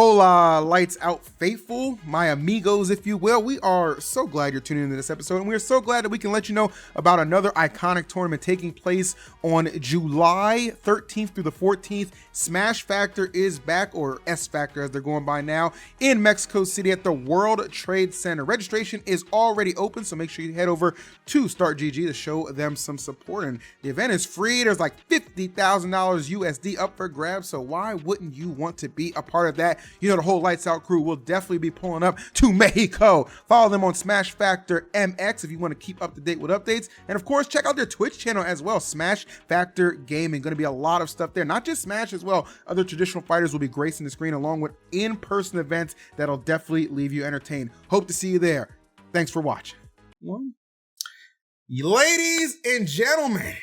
Hola, lights out faithful, my amigos, if you will. We are so glad you're tuning into this episode, and we're so glad that we can let you know about another iconic tournament taking place on July 13th through the 14th. Smash Factor is back, or S Factor as they're going by now, in Mexico City at the World Trade Center. Registration is already open, so make sure you head over to StartGG to show them some support. And the event is free. There's like $50,000 USD up for grabs, so why wouldn't you want to be a part of that? You know, the whole Lights Out crew will definitely be pulling up to Mexico. Follow them on Smash Factor MX if you want to keep up to date with updates. And of course, check out their Twitch channel as well, Smash Factor Gaming. Going to be a lot of stuff there, not just Smash as well. Other traditional fighters will be gracing the screen along with in-person events that'll definitely leave you entertained. Hope to see you there. Thanks for watching. Ladies and gentlemen,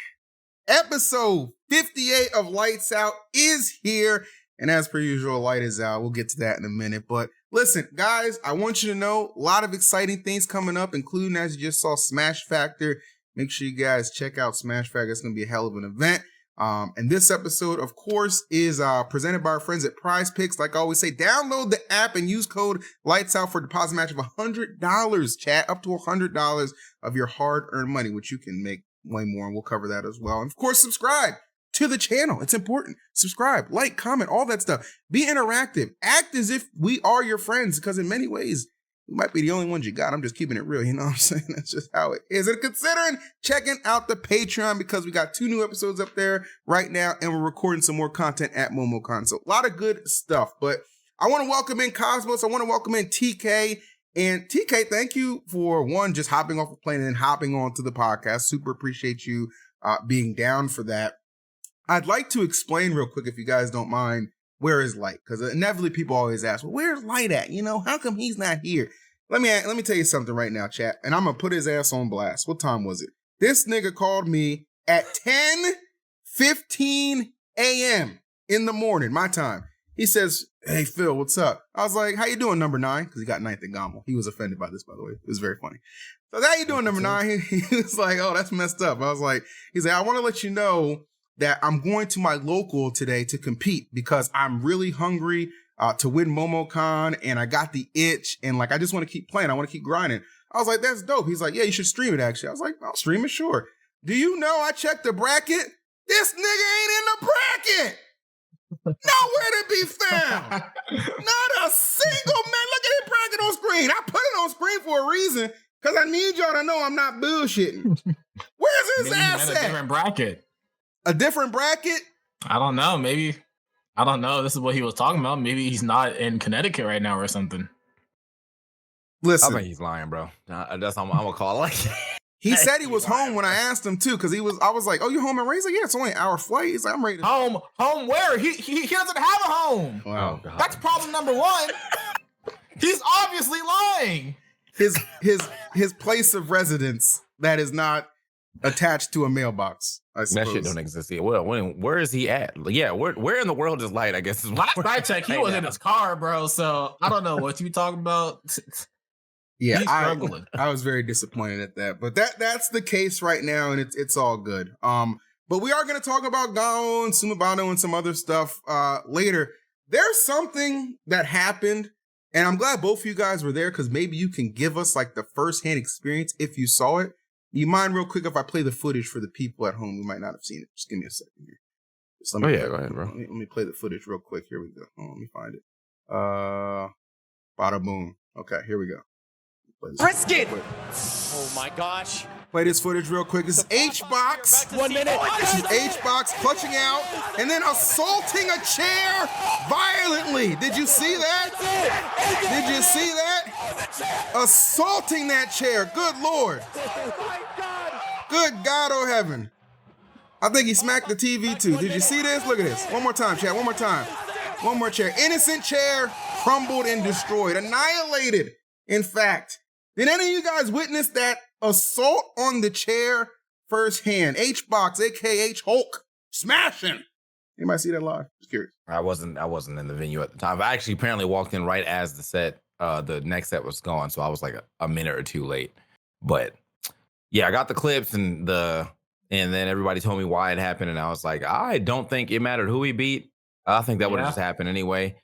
episode 58 of Lights Out is here. And as per usual, light is out. We'll get to that in a minute. But listen, guys, I want you to know a lot of exciting things coming up, including, as you just saw, Smash Factor. Make sure you guys check out Smash Factor. It's going to be a hell of an event. And this episode, of course, is presented by our friends at PrizePicks. Like I always say, download the app and use code LIGHTSOUT for a deposit match of $100, chat, up to $100 of your hard-earned money, which you can make way more, and we'll cover that as well. And of course, subscribe to the channel. It's important. Subscribe, like, comment, all that stuff. Be interactive. Act as if we are your friends, because in many ways, we might be the only ones you got. I'm just keeping it real, you know what I'm saying? That's just how it is. And considering checking out the Patreon, because we got 2 new episodes up there right now, and we're recording some more content at MomoCon. So a lot of good stuff. But I want to welcome in Cosmos. I want to welcome in TK. And TK, thank you for, one, just hopping off the plane and then hopping onto the podcast. Super appreciate you being down for that. I'd like to explain real quick, if you guys don't mind, where is Light? Because inevitably people always ask, well, where's Light at? You know, how come he's not here? Let me tell you something right now, chat, and I'm going to put his ass on blast. What time was it? This nigga called me at 10:15 a.m. in the morning, my time. He says, hey, Phil, what's up? I was like, how you doing, number 9? Because he got 9th in GOML. He was offended by this, by the way. It was very funny. So how you doing, number 9? He was like, oh, that's messed up. I was like, he's like, I want to let you know that I'm going to my local today to compete because I'm really hungry to win MomoCon, and I got the itch, and like I just want to keep playing. I want to keep grinding. I was like, that's dope. He's like, yeah, you should stream it, actually. I was like, I'll stream it, sure. Do you know I checked the bracket? This nigga ain't in the bracket. Nowhere to be found. Not a single man. Look at his bracket on screen. I put it on screen for a reason, because I need y'all to know I'm not bullshitting. Where's his ass at? A different bracket. A different bracket? I don't know. Maybe. I don't know. This is what he was talking about. Maybe he's not in Connecticut right now or something. Listen. I think he's lying, bro. That's I'm gonna call it like that. He said he was home when I asked him too, because I was like, oh, you home and raised? Like, yeah, it's only an hour flight. He's like, I'm ready to home where? He doesn't have a home. Wow. That's problem number 1. He's obviously lying. His place of residence that is not attached to a mailbox, I suppose. That shit don't exist yet. Well, where is he at? Yeah, where in the world is Light, I guess. Is last I checked, he was in his car, bro. So I don't know what you talking about. Yeah, I was very disappointed at that. But that's the case right now, and it's all good. But we are going to talk about Gao and Sumabato and some other stuff later. There's something that happened, and I'm glad both of you guys were there, because maybe you can give us like the first-hand experience if you saw it. You mind real quick if I play the footage for the people at home who might not have seen it? Just give me a second here. Go ahead, bro. Let me play the footage real quick. Here we go. Let me find it. Bada boom. Okay, here we go. Brisket! Oh my gosh. Play this footage real quick. This is Hbox. 1 minute. This is Hbox clutching out and then assaulting a chair violently. Did you see that? Did you see that? Assaulting that chair. Good Lord. Good God, oh heaven. I think he smacked the TV too. Did you see this? Look at this. One more time, chat. One more time. One more chair. Innocent chair crumbled and destroyed. Annihilated, in fact. Did any of you guys witness that assault on the chair firsthand? Hbox, aka Hulk, smashing. Anybody see that live? Just curious. I wasn't in the venue at the time. I actually apparently walked in right as the next set was going, so I was like a minute or 2 late. But yeah, I got the clips and then everybody told me why it happened, and I was like, I don't think it mattered who he beat. I think that would have just happened anyway.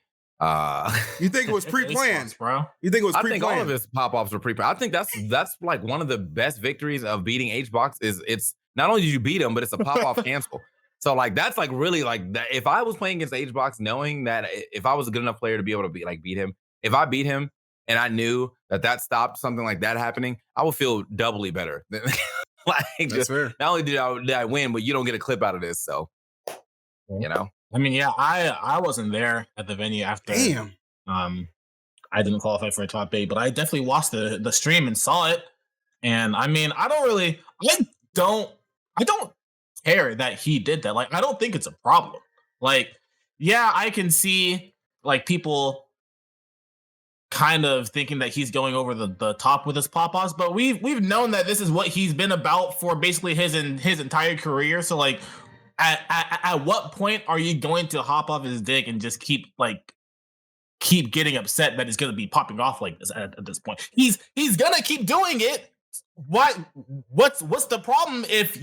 You think it was pre-planned, bro? You think it was I pre-planned? think all of his pop-offs were pre-planned. I think that's like one of the best victories of beating Hbox is it's not only did you beat him, but it's a pop-off cancel. So like that's like really like that. If I was playing against Hbox, knowing that if I was a good enough player to be able to beat him, if I beat him and I knew that stopped something like that happening, I would feel doubly better. Like That's just, fair. not only did I win, but you don't get a clip out of this. So you know. I mean, yeah, I wasn't there at the venue after. Damn. I didn't qualify for a top 8, but I definitely watched the stream and saw it. And I mean, I don't care that he did that. Like, I don't think it's a problem. Like, yeah, I can see like people kind of thinking that he's going over the top with his pop-offs, but we've known that this is what he's been about for basically his entire career. So like, at what point are you going to hop off his dick and just keep getting upset that it's going to be popping off like this at this point? He's gonna keep doing it. What's the problem if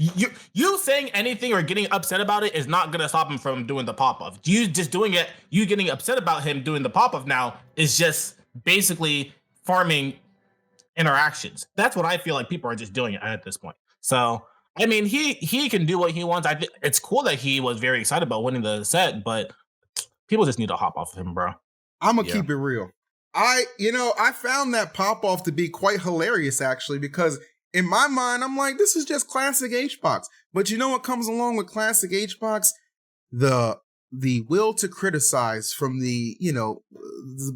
you saying anything or getting upset about it is not gonna stop him from doing the pop-off? You just doing it, you getting upset about him doing the pop-off now is just basically farming interactions. That's what I feel like people are just doing at this point. So I mean, he can do what he wants. I think it's cool that he was very excited about winning the set, but people just need to hop off of him, bro. I'm gonna keep it real. I found that pop off to be quite hilarious, actually, because in my mind, I'm like, this is just classic Hbox. But you know what comes along with classic Hbox? The will to criticize from the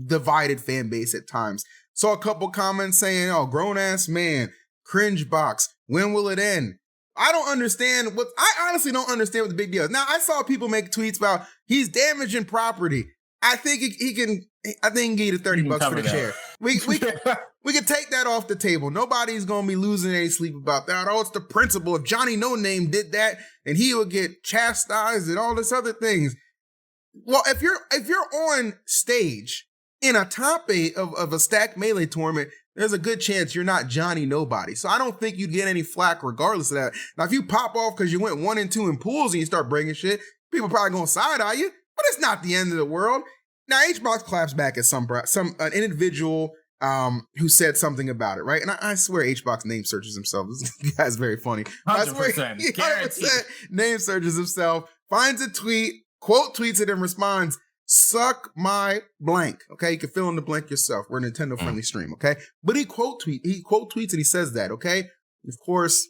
divided fan base at times. Saw a couple comments saying, "Oh, grown ass man, cringe box. When will it end?" I honestly don't understand what the big deal is. Now, I saw people make tweets about he's damaging property. I think he can get you $30 for the chair. We can take that off the table. Nobody's gonna be losing any sleep about that. Oh, it's the principle. If Johnny No Name did that, and he would get chastised and all this other things. Well, if you're on stage in a top 8 of a stacked melee tournament, there's a good chance you're not Johnny Nobody. So I don't think you'd get any flack regardless of that. Now, if you pop off because you went 1 and 2 in pools and you start breaking shit, people probably gonna side-eye you, but it's not the end of the world. Now, Hbox claps back at an individual who said something about it, right? And I swear Hbox name searches himself. This guy's very funny. 100%. I swear he 100% name searches himself, finds a tweet, quote tweets it, and responds, "Suck my blank." Okay, you can fill in the blank yourself. We're a Nintendo friendly stream, okay? But he quote tweets and he says that, okay? Of course,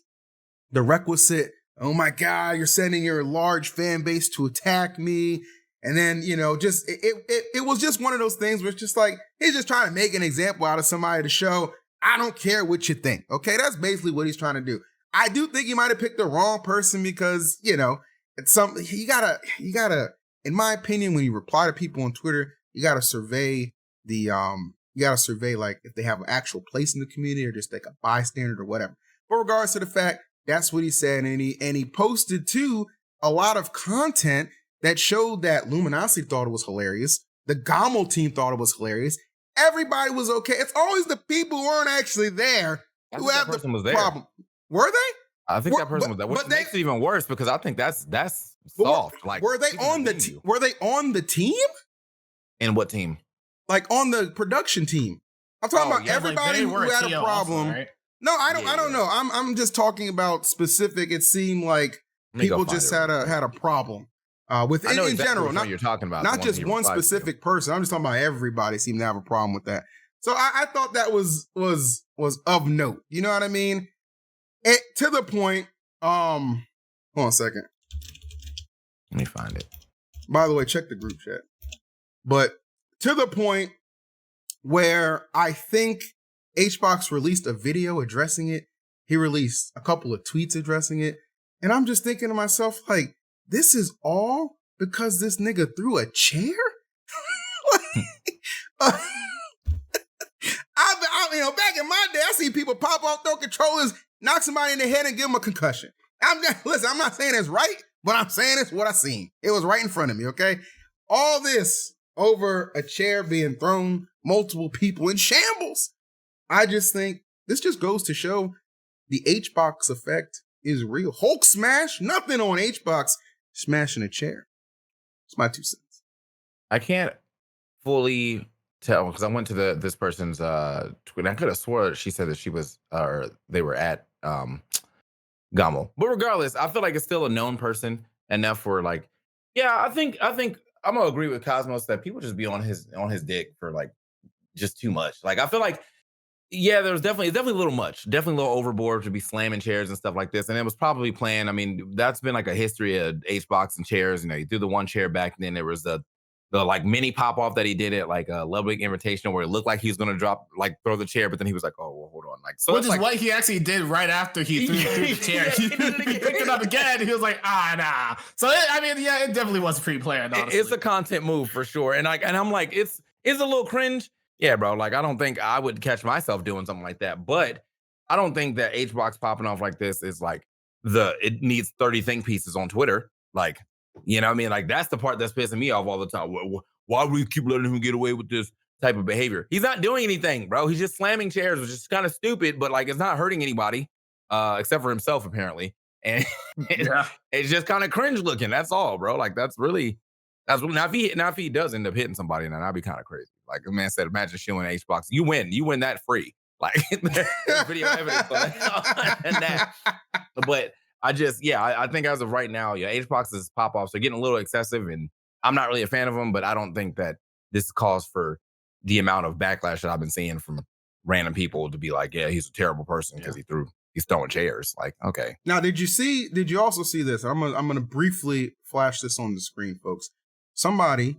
the requisite, "Oh my God, you're sending your large fan base to attack me." And then, just it was just one of those things where it's just like, he's just trying to make an example out of somebody to show, I don't care what you think. Okay, that's basically what he's trying to do. I do think he might have picked the wrong person because, it's something you gotta, in my opinion, when you reply to people on Twitter, you gotta survey like if they have an actual place in the community or just like a bystander or whatever. But regardless of the fact, that's what he said, and he posted too a lot of content that showed that Luminosity thought it was hilarious. The GOML team thought it was hilarious. Everybody was okay. It's always the people who weren't actually there who have the problem. Were they? I think that person was there, which makes it even worse because I think that's soft. Like, were they on the team? Were they on the team? And what team? Like on the production team. I'm talking about everybody who had a problem. Also, right? No, I don't know. I'm just talking about specific. It seemed like people just had a problem. With in general, not you're talking about, not just one specific person. I'm just talking about everybody seemed to have a problem with that. So I thought that was of note. You know what I mean? To the point. Hold on a second. Let me find it. By the way, check the group chat. But to the point where I think Hbox released a video addressing it. He released a couple of tweets addressing it, and I'm just thinking to myself, like, this is all because this nigga threw a chair? Back in my day, I see people pop off, throw controllers, knock somebody in the head and give them a concussion. I'm not saying it's right, but I'm saying it's what I seen. It was right in front of me, okay? All this over a chair being thrown, multiple people in shambles. I just think this just goes to show the Hbox effect is real. Hulk smash, nothing on Hbox. Smashing a chair. It's my 2 cents. I can't fully tell because I went to this person's tweet. I could have swore she said that she was or they were at GOML. But regardless, I feel like it's still a known person enough for like, yeah, I think I'm gonna agree with Cosmos that people just be on his dick for like just too much. Like I feel like, yeah, there's definitely a little much, definitely a little overboard to be slamming chairs and stuff like this. And it was probably planned. I mean, that's been like a history of Hbox and chairs. You know, he threw the one chair back, and then there was the like mini pop off that he did at like a Ludwig Invitational where it looked like he was gonna throw the chair, but then he was like, oh, well, hold on, like so. Which is like, what he actually did right after he threw the chair. He picked it up again. And he was like, nah. So it definitely was pre-planned. Honestly, it's a content move for sure. And I'm like, it's a little cringe. Yeah, bro. Like, I don't think I would catch myself doing something like that. But I don't think that Hbox popping off like this is like it needs 30 think pieces on Twitter. Like, you know what I mean? Like, that's the part that's pissing me off all the time. Why would we keep letting him get away with this type of behavior? He's not doing anything, bro. He's just slamming chairs, which is kind of stupid, but like, it's not hurting anybody except for himself, apparently. And it's just kind of cringe looking. That's all, bro. Like, now if he does end up hitting somebody, then that'd be kind of crazy. Like the man said, imagine showing Hbox. You win that free. Like there's video evidence on that. But I think as of right now, Hbox's pop-offs are getting a little excessive, and I'm not really a fan of them, but I don't think that this calls for the amount of backlash that I've been seeing from random people to be like, yeah, he's a terrible person because he's throwing chairs. Like, okay. Now, did you also see this? I'm gonna briefly flash this on the screen, folks. Somebody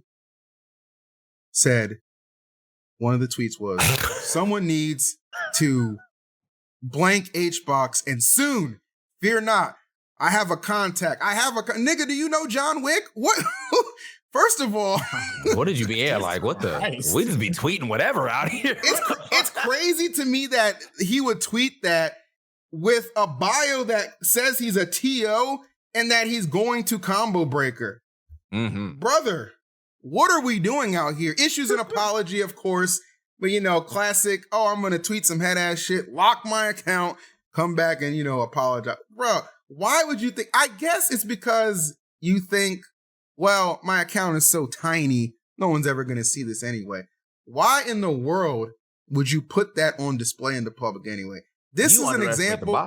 said, one of the tweets was, someone needs to blank Hbox and soon. Fear not. I have a contact. Nigga, do you know John Wick? What? First of all, what did you be? Yeah, like what the? Christ. We just be tweeting whatever out here. It's crazy to me that he would tweet that with a bio that says he's a TO and that he's going to Combo Breaker. Mm-hmm. Brother, what are we doing out here? Issues an apology, of course, but classic. Oh, I'm gonna tweet some head ass shit, lock my account, come back and apologize, bro. Why would you think? I guess it's because you think, well, my account is so tiny, no one's ever gonna see this anyway. Why in the world would you put that on display in the public anyway? This is an example.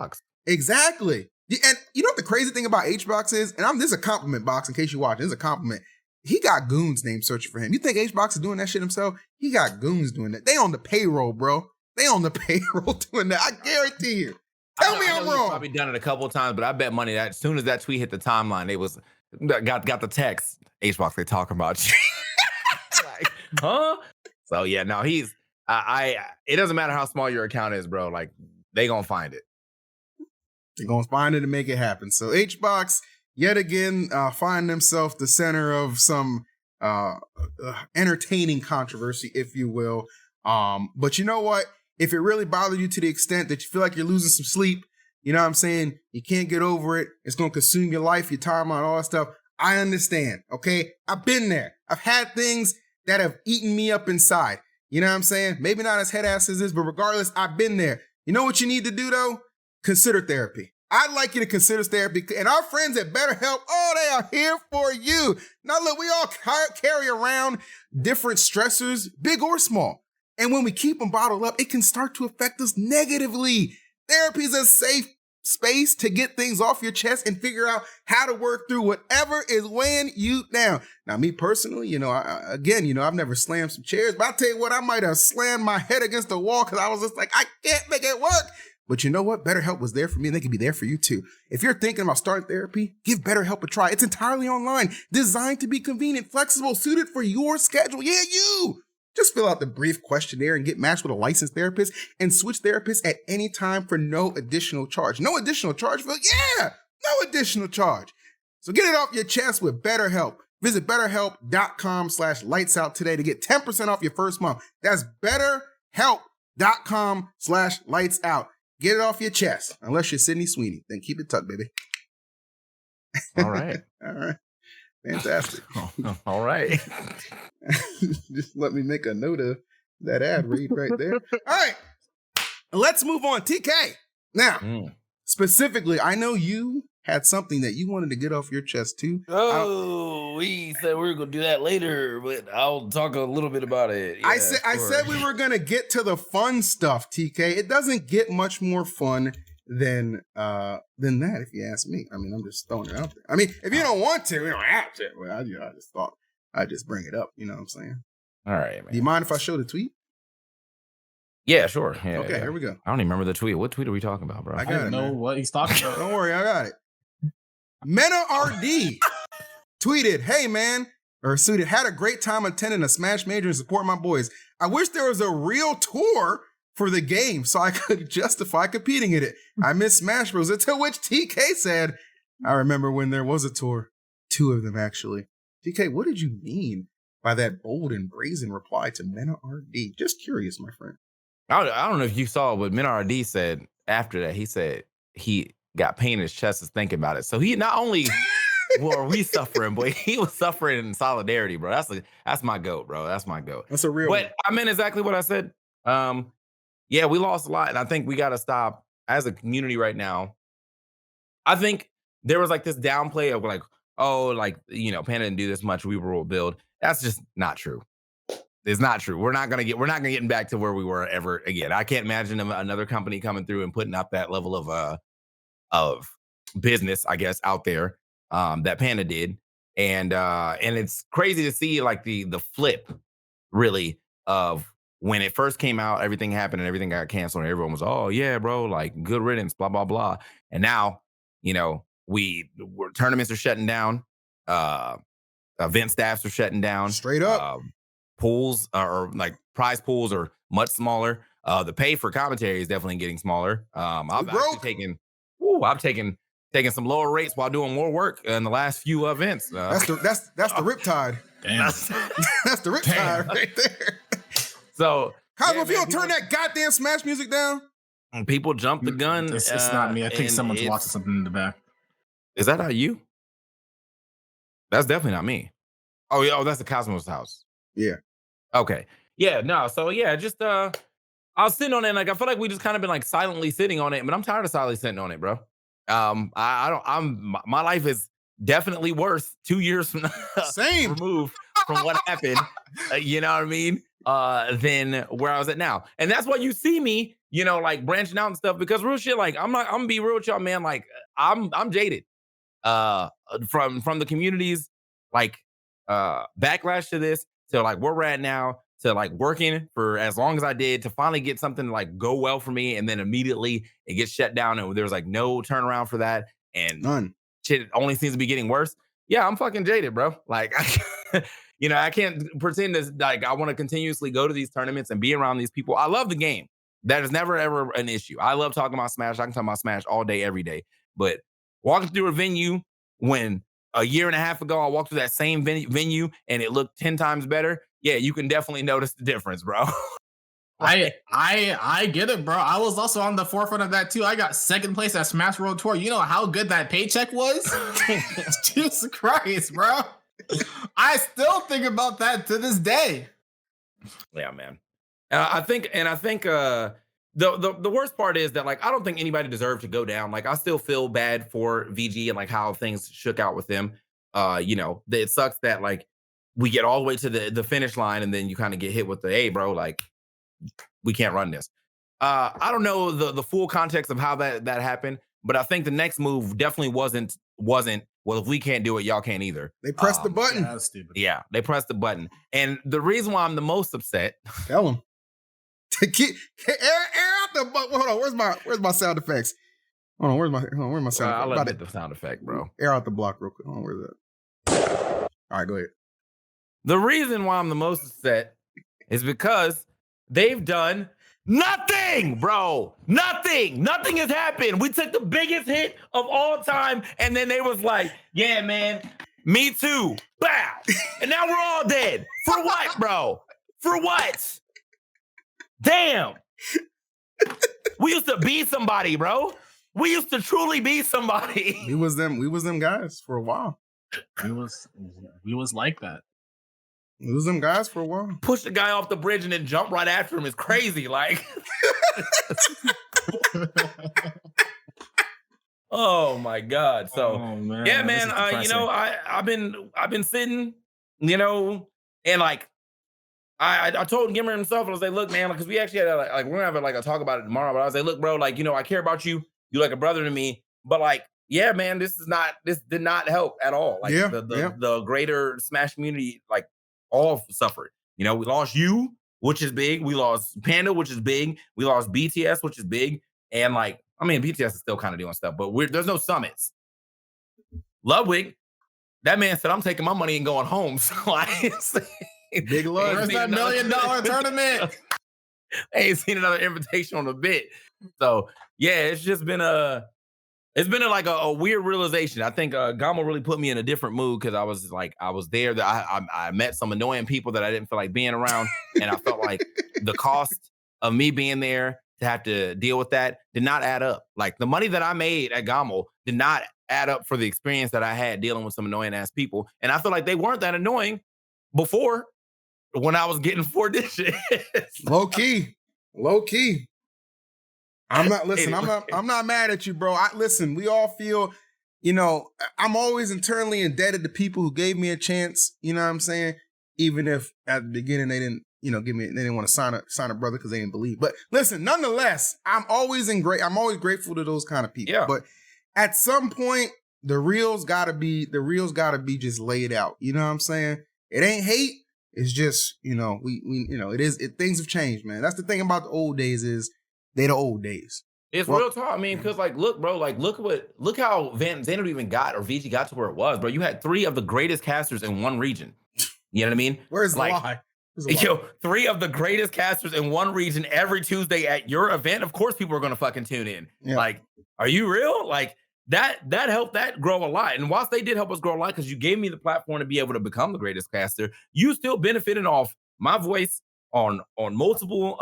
Exactly. And you know what the crazy thing about Hbox is? And this is a compliment, Box, in case you watch. It's a compliment. He got goons named searching for him. You think Hbox is doing that shit himself? He got goons doing that. They on the payroll, bro. They on the payroll doing that. I guarantee you. Tell me I'm wrong. He's probably done it a couple of times, but I bet money that as soon as that tweet hit the timeline, they got the text. Hbox, they talking about you. Like, huh? So yeah, no, he's it doesn't matter how small your account is, bro. Like, they gonna find it. They're gonna find it and make it happen. So Hbox, yet again, find themselves the center of some entertaining controversy, if you will. But you know what? If it really bothered you to the extent that you feel like you're losing some sleep, you know what I'm saying? You can't get over it. It's going to consume your life, your timeline, all that stuff. I understand, okay? I've been there. I've had things that have eaten me up inside. You know what I'm saying? Maybe not as head ass as this, but regardless, I've been there. You know what you need to do, though? Consider therapy. I'd like you to consider therapy. And our friends at BetterHelp, they are here for you. Now, look, we all carry around different stressors, big or small. And when we keep them bottled up, it can start to affect us negatively. Therapy is a safe space to get things off your chest and figure out how to work through whatever is weighing you down. Now, me personally, I've never slammed some chairs, but I'll tell you what, I might have slammed my head against the wall because I was just like, I can't make it work. But you know what? BetterHelp was there for me, and they can be there for you too. If you're thinking about starting therapy, give BetterHelp a try. It's entirely online, designed to be convenient, flexible, suited for your schedule. Yeah, you! Just fill out the brief questionnaire and get matched with a licensed therapist and switch therapists at any time for no additional charge. No additional charge, Phil? Yeah, no additional charge. So get it off your chest with BetterHelp. Visit BetterHelp.com/lightsout today to get 10% off your first month. That's BetterHelp.com/lightsout. Get it off your chest. Unless you're Sydney Sweeney, then keep it tucked, baby. All right. All right. Fantastic. All right. Just let me make a note of that ad read right there. All right. Let's move on. TK. Now, specifically, I know you had something that you wanted to get off your chest too. Oh, we said we were gonna do that later, but I'll talk a little bit about it. Yeah, I said we were gonna get to the fun stuff, TK. It doesn't get much more fun than that, if you ask me. I mean, I'm just throwing it out there. I mean, if you don't want to, we don't have to. Well, I just thought I'd just bring it up. You know what I'm saying? All right, man. Do you mind if I show the tweet? Yeah, sure. Yeah, okay, here we go. I don't even remember the tweet. What tweet are we talking about, bro? I don't know what he's talking about. Don't worry, I got it. Mena RD tweeted, "Hey man," or tweeted, "Had a great time attending a Smash Major and support my boys. I wish there was a real tour for the game so I could justify competing in it. I miss Smash Bros." To which TK said, "I remember when there was a tour. 2 of them, actually." TK, what did you mean by that bold and brazen reply to Mena RD? Just curious, my friend. I don't know if you saw what Mena RD said after that. He said he got pain in his chest as thinking about it. So he not only were we suffering, but he was suffering in solidarity, bro. That's my goat, bro. That's my goat. That's a real But one. I meant exactly what I said. Yeah, we lost a lot, and I think we got to stop as a community right now. I think there was like this downplay of like, oh, like, you know, Panda didn't do this much. We will build. That's just not true. It's not true. We're not gonna get back to where we were ever again. I can't imagine another company coming through and putting up that level of business, I guess, out there that Panda did, and it's crazy to see like the flip, really, of when it first came out, everything happened and everything got canceled, and everyone was, oh yeah, bro, like good riddance, blah blah blah, and now, you know, tournaments are shutting down, event staffs are shutting down, Straight up. Pools or like prize pools are much smaller. The pay for commentary is definitely getting smaller. I've taken some lower rates while doing more work in the last few events. That's the Riptide. Damn. That's the Riptide right there. So, Cosmo, if you don't turn that goddamn Smash music down, people jump the gun. It's not me. I think someone's watching something in the back. Is that not you? That's definitely not me. Oh yeah, that's the Cosmos house. Yeah. Okay. Yeah. No. So yeah, just I was sitting on it, and like I feel like we just kind of been like silently sitting on it, but I'm tired of silently sitting on it, bro. My life is definitely worse 2 years from Same. removed from what happened. You know what I mean? Than where I was at now, and that's why you see me, you know, like branching out and stuff. Because real shit, like I'm gonna be real with y'all, man. Like I'm jaded. From the community's like backlash to this, to like where we're at now, to like working for as long as I did to finally get something to like go well for me, and then immediately it gets shut down, and there's like no turnaround for that, and None. shit only seems to be getting worse. Yeah, I'm fucking jaded, bro. Like, you know, I can't pretend to like I want to continuously go to these tournaments and be around these people. I love the game. That is never ever an issue. I love talking about Smash. I can talk about Smash all day, every day. But walking through a venue when a year and a half ago I walked through that same venue and it looked 10 times better, yeah, you can definitely notice the difference, bro. I get it, bro. I was also on the forefront of that too. I got second place at Smash World Tour. You know how good that paycheck was? Jesus Christ, bro. I still think about that to this day. Yeah, man. I think the worst part is that like I don't think anybody deserved to go down. Like I still feel bad for VG and like how things shook out with them. You know, it sucks that like we get all the way to the finish line and then you kind of get hit with the, hey, bro, like we can't run this. I don't know the full context of how that happened, but I think the next move definitely wasn't well, if we can't do it, y'all can't either. They pressed the button. Yeah, that's stupid. Yeah, they pressed the button. And the reason why I'm the most upset. Tell them. Air out the butt. Hold on, where's my sound effects? Hold on, where's my sound effects? I'll let it the sound effect, bro. Air out the block real quick. Hold on, where's that? All right, go ahead. The reason why I'm the most upset is because they've done nothing, bro. Nothing. Nothing has happened. We took the biggest hit of all time, and then they was like, yeah, man, me too. Bow. And now we're all dead. For what, bro? For what? Damn. We used to be somebody, bro. We used to truly be somebody. We was them guys for a while. We was like that. We was them guys for a while. Push the guy off the bridge and then jump right after him is crazy. Like, Oh my God. So Oh, man, yeah, this man. is You know, depressing. I've been sitting, you know, and like I told Gimmer himself, I was like, look, man, because we actually had like we're gonna have like a talk about it tomorrow. But I was like, look, bro, like, you know, I care about you. You're like a brother to me. But like, yeah, man, this did not help at all. Like Yeah, the greater Smash community, like all suffered. You know, we lost you, which is big. We lost Panda, which is big. We lost BTS, which is big. And like, I mean, BTS is still kind of doing stuff, but there's no summits. Ludwig, that man said, I'm taking my money and going home. So I Big love. Where's that $1 million tournament? I ain't seen another invitation on a bit. So yeah, it's just been a like a weird realization. I think GOML really put me in a different mood because I was there. That I met some annoying people that I didn't feel like being around, and I felt like the cost of me being there to have to deal with that did not add up. Like the money that I made at GOML did not add up for the experience that I had dealing with some annoying ass people, and I feel like they weren't that annoying before when I was getting 4 dishes. Low key. I'm not I'm not mad at you, bro. Listen, we all feel, you know, I'm always internally indebted to people who gave me a chance, you know what I'm saying? Even if at the beginning they didn't, you know, they didn't want to sign a brother because they didn't believe. But listen, nonetheless, I'm always grateful to those kind of people. Yeah. But at some point, the reels gotta be just laid out. You know what I'm saying? It ain't hate. It's just, you know, we you know, things have changed, man. That's the thing about the old days is they the old days. It's real talk. I mean, because like, look, bro, like look how Xander even got or VG got to where it was, bro. You had 3 of the greatest casters in one region. You know what I mean? Where's the like, lie? Yo, 3 of the greatest casters in one region every Tuesday at your event. Of course, people are gonna fucking tune in. Yeah. Like, are you real? Like that helped that grow a lot. And whilst they did help us grow a lot, because you gave me the platform to be able to become the greatest caster, you still benefited off my voice on multiple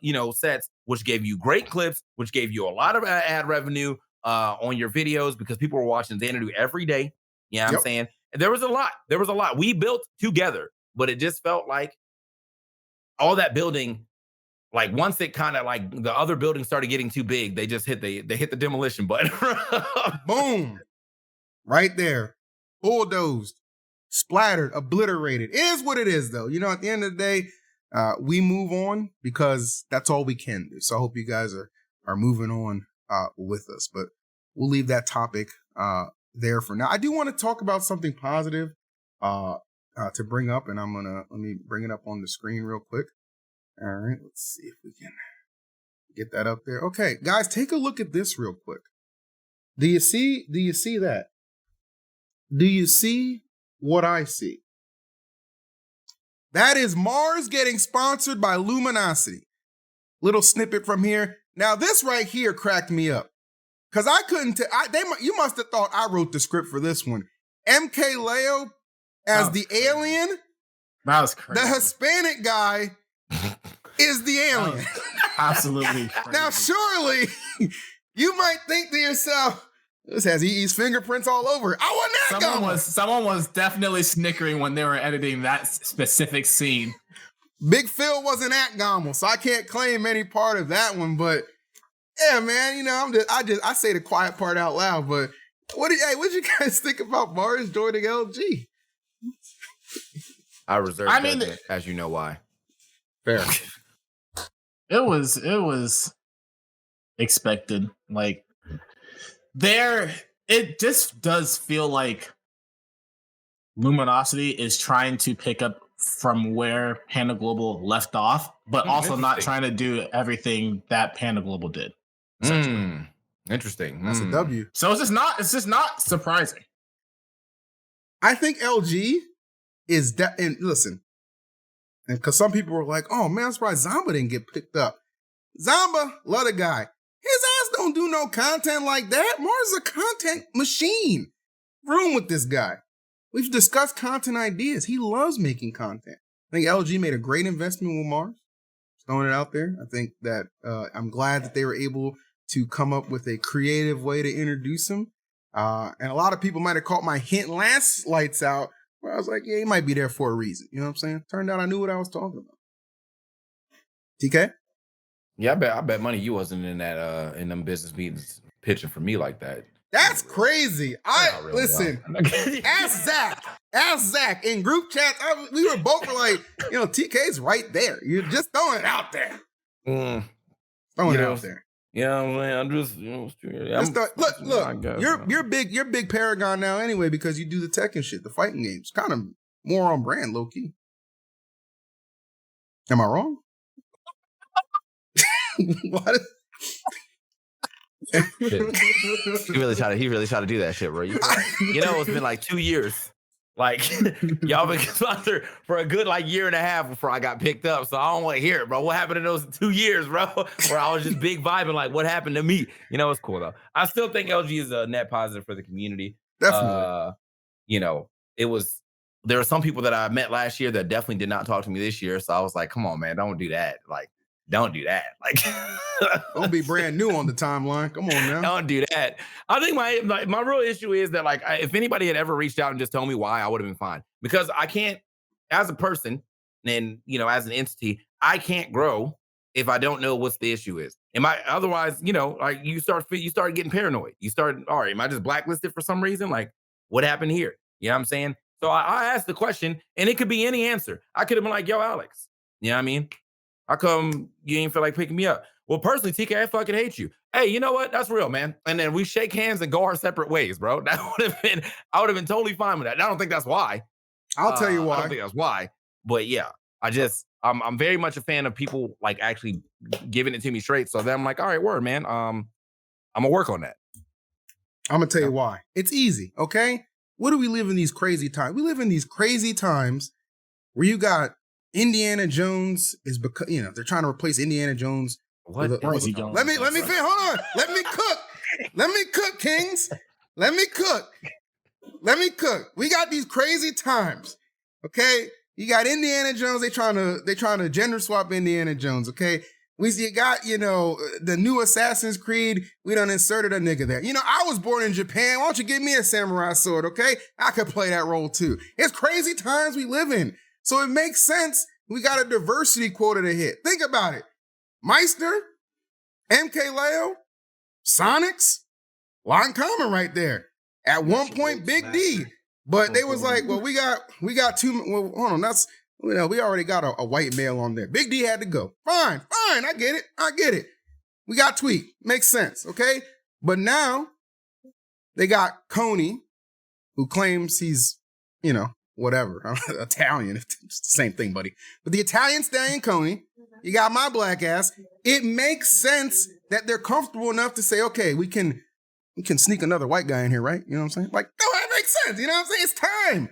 you know, sets, which gave you great clips, which gave you a lot of ad revenue on your videos because people were watching Xanadu every day. You know what I'm saying? And there was a lot we built together, but it just felt like all that building, like once it kind of like the other buildings started getting too big, they just hit the demolition button. Boom. Right there. Bulldozed, splattered, obliterated. It is what it is, though. You know, at the end of the day, we move on because that's all we can do. So I hope you guys are moving on with us. But we'll leave that topic there for now. I do want to talk about something positive to bring up, and let me bring it up on the screen real quick. All right, let's see if we can get that up there. Okay, guys, take a look at this real quick. Do you see that? Do you see what I see? That is Mars getting sponsored by Luminosity. Little snippet from here. Now, this right here cracked me up. Because I couldn't you must have thought I wrote the script for this one. MK Leo as the alien. That was crazy. The Hispanic guy is the alien. Absolutely crazy. Now, surely, you might think to yourself, this has EE's fingerprints all over it. I wasn't that Someone was definitely snickering when they were editing that specific scene. Big Phil wasn't at GOML, so I can't claim any part of that one. But yeah, man, you know, I say the quiet part out loud. But what did you guys think about Mars joining LG? I reserve judgment, as you know why. Fair. It was expected. Like it just does feel like Luminosity is trying to pick up from where Panda Global left off, but also not trying to do everything that Panda Global did. Interesting. That's a W. So it's just not surprising. I think LG is that, and listen, and because some people were like, "Oh man, I'm surprised Zamba didn't get picked up." Zamba, love the guy. His ass don't do no content like that. Mars is a content machine. Room with this guy. We've discussed content ideas. He loves making content. I think LG made a great investment with Mars. Just throwing it out there. I think that I'm glad that they were able to come up with a creative way to introduce him. And a lot of people might have caught my hint last Lights Out, where I was like, yeah, he might be there for a reason. You know what I'm saying? Turned out I knew what I was talking about. TK? Yeah, I bet money you wasn't in that in them business meetings pitching for me like that. That's crazy. Not really, Listen. bro. Ask Zach in group chats. We were both like, TK's right there. You're just throwing it out there. Throwing it out there. Yeah, I'm just, look. You're big Paragon now anyway because you do the Tekken shit, the fighting games. Kind of more on brand, low key. Am I wrong? What? He really tried to do that shit, bro. It's been like 2 years. Like y'all been sponsored for a good year and a half before I got picked up. So I don't want to hear it, bro. What happened in those 2 years, bro? Where I was just big vibing, like what happened to me? It's cool though. I still think LG is a net positive for the community. Definitely. There were some people that I met last year that definitely did not talk to me this year. So I was like, come on, man, don't do that. Don't do that. Don't be brand new on the timeline. Come on now. Don't do that. I think my real issue is that if anybody had ever reached out and just told me why, I would have been fine. Because I can't, as a person and as an entity, I can't grow if I don't know what's the issue is. Otherwise, you start getting paranoid. You start, all right, am I just blacklisted for some reason? Like, what happened here? You know what I'm saying? So I asked the question, and it could be any answer. I could have been like, yo, Alex, you know what I mean? How come you ain't feel like picking me up? Well, personally, TK, I fucking hate you. Hey, you know what? That's real, man. And then we shake hands and go our separate ways, bro. I would have been totally fine with that. I don't think that's why. I'll tell you why. I don't think that's why. But yeah, I'm very much a fan of people actually giving it to me straight. So then I'm like, all right, word, man. I'm gonna work on that. I'm gonna tell you why. It's easy, okay? What do we live in these crazy times? We live in these crazy times where you got Indiana Jones is because they're trying to replace Indiana Jones. What? Let me finish. Hold on. Let me cook, Kings. Let me cook. We got these crazy times. Okay, you got Indiana Jones. They trying to gender swap Indiana Jones. Okay, you got the new Assassin's Creed. We done inserted a nigga there. I was born in Japan. Why don't you give me a samurai sword? Okay, I could play that role too. It's crazy times we live in. So it makes sense. We got a diversity quota to hit. Think about it. Meister, MK Leo, Sonics, lot in common right there. At one point, Big D. But they was like, well, we got two. Well, hold on. That's, we already got a white male on there. Big D had to go. Fine. I get it. We got Tweek. Makes sense. Okay. But now they got Coney, who claims he's, whatever, Italian. It's the same thing, buddy. But the Italian stallion Coney, you got my black ass. It makes sense that they're comfortable enough to say, okay, we can sneak another white guy in here, right? You know what I'm saying? Like, no, that makes sense. You know what I'm saying? It's time.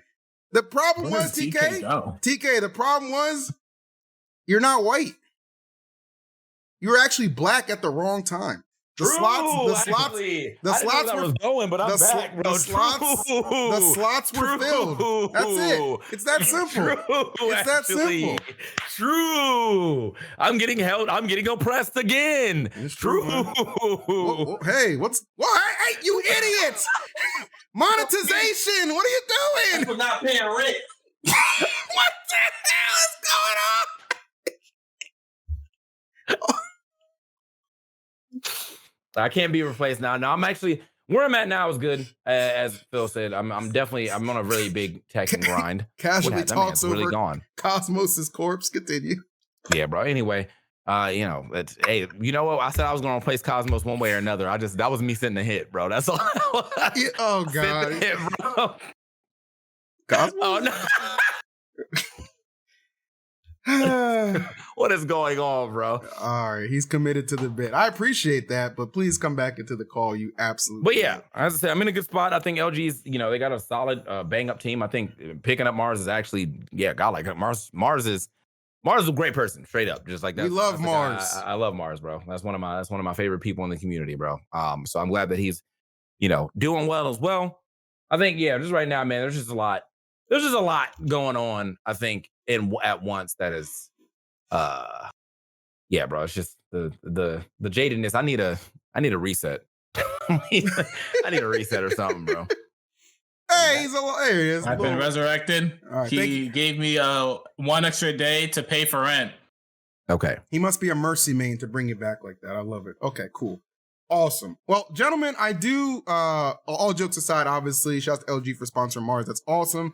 The problem was, TK, the problem was you're not white. You were actually black at the wrong time. The slots were filled. That's it. It's that simple. Simple. True. I'm getting oppressed again. It's true. Hey, hey, you idiots! Monetization. What are you doing? People not paying rent. What the hell is going on? I can't be replaced now. No, I'm actually where I'm at now is good. As Phil said, I'm on a really big tech and grind. Casually talks over really gone. Cosmos's corpse. Continue. Yeah, bro. Anyway, hey, you know what? I said I was gonna replace Cosmos one way or another. That was me sitting a hit, bro. That's all. Yeah, oh God. Hit, bro. Cosmos? Oh no. What is going on, bro? All right, he's committed to the bit. I appreciate that, but please come back into the call. You absolutely. But yeah, as I said, I'm in a good spot. I think LG's, they got a solid bang up team. I think picking up Mars is actually, God, like Mars is a great person, straight up, just like that. We love Mars. I love Mars, bro. That's one of my favorite people in the community, bro. So I'm glad that he's, doing well as well. I think, just right now, man, there's just a lot going on. I think at once that is, bro. It's just the jadedness. I need a reset. I need a reset or something, bro. Hey, here he is. I've been resurrected. Right, he gave me 1 extra day to pay for rent. Okay. He must be a mercy main to bring you back like that. I love it. Okay, cool. Awesome. Well, gentlemen, I do, all jokes aside, obviously, shout out to LG for sponsoring Mars. That's awesome.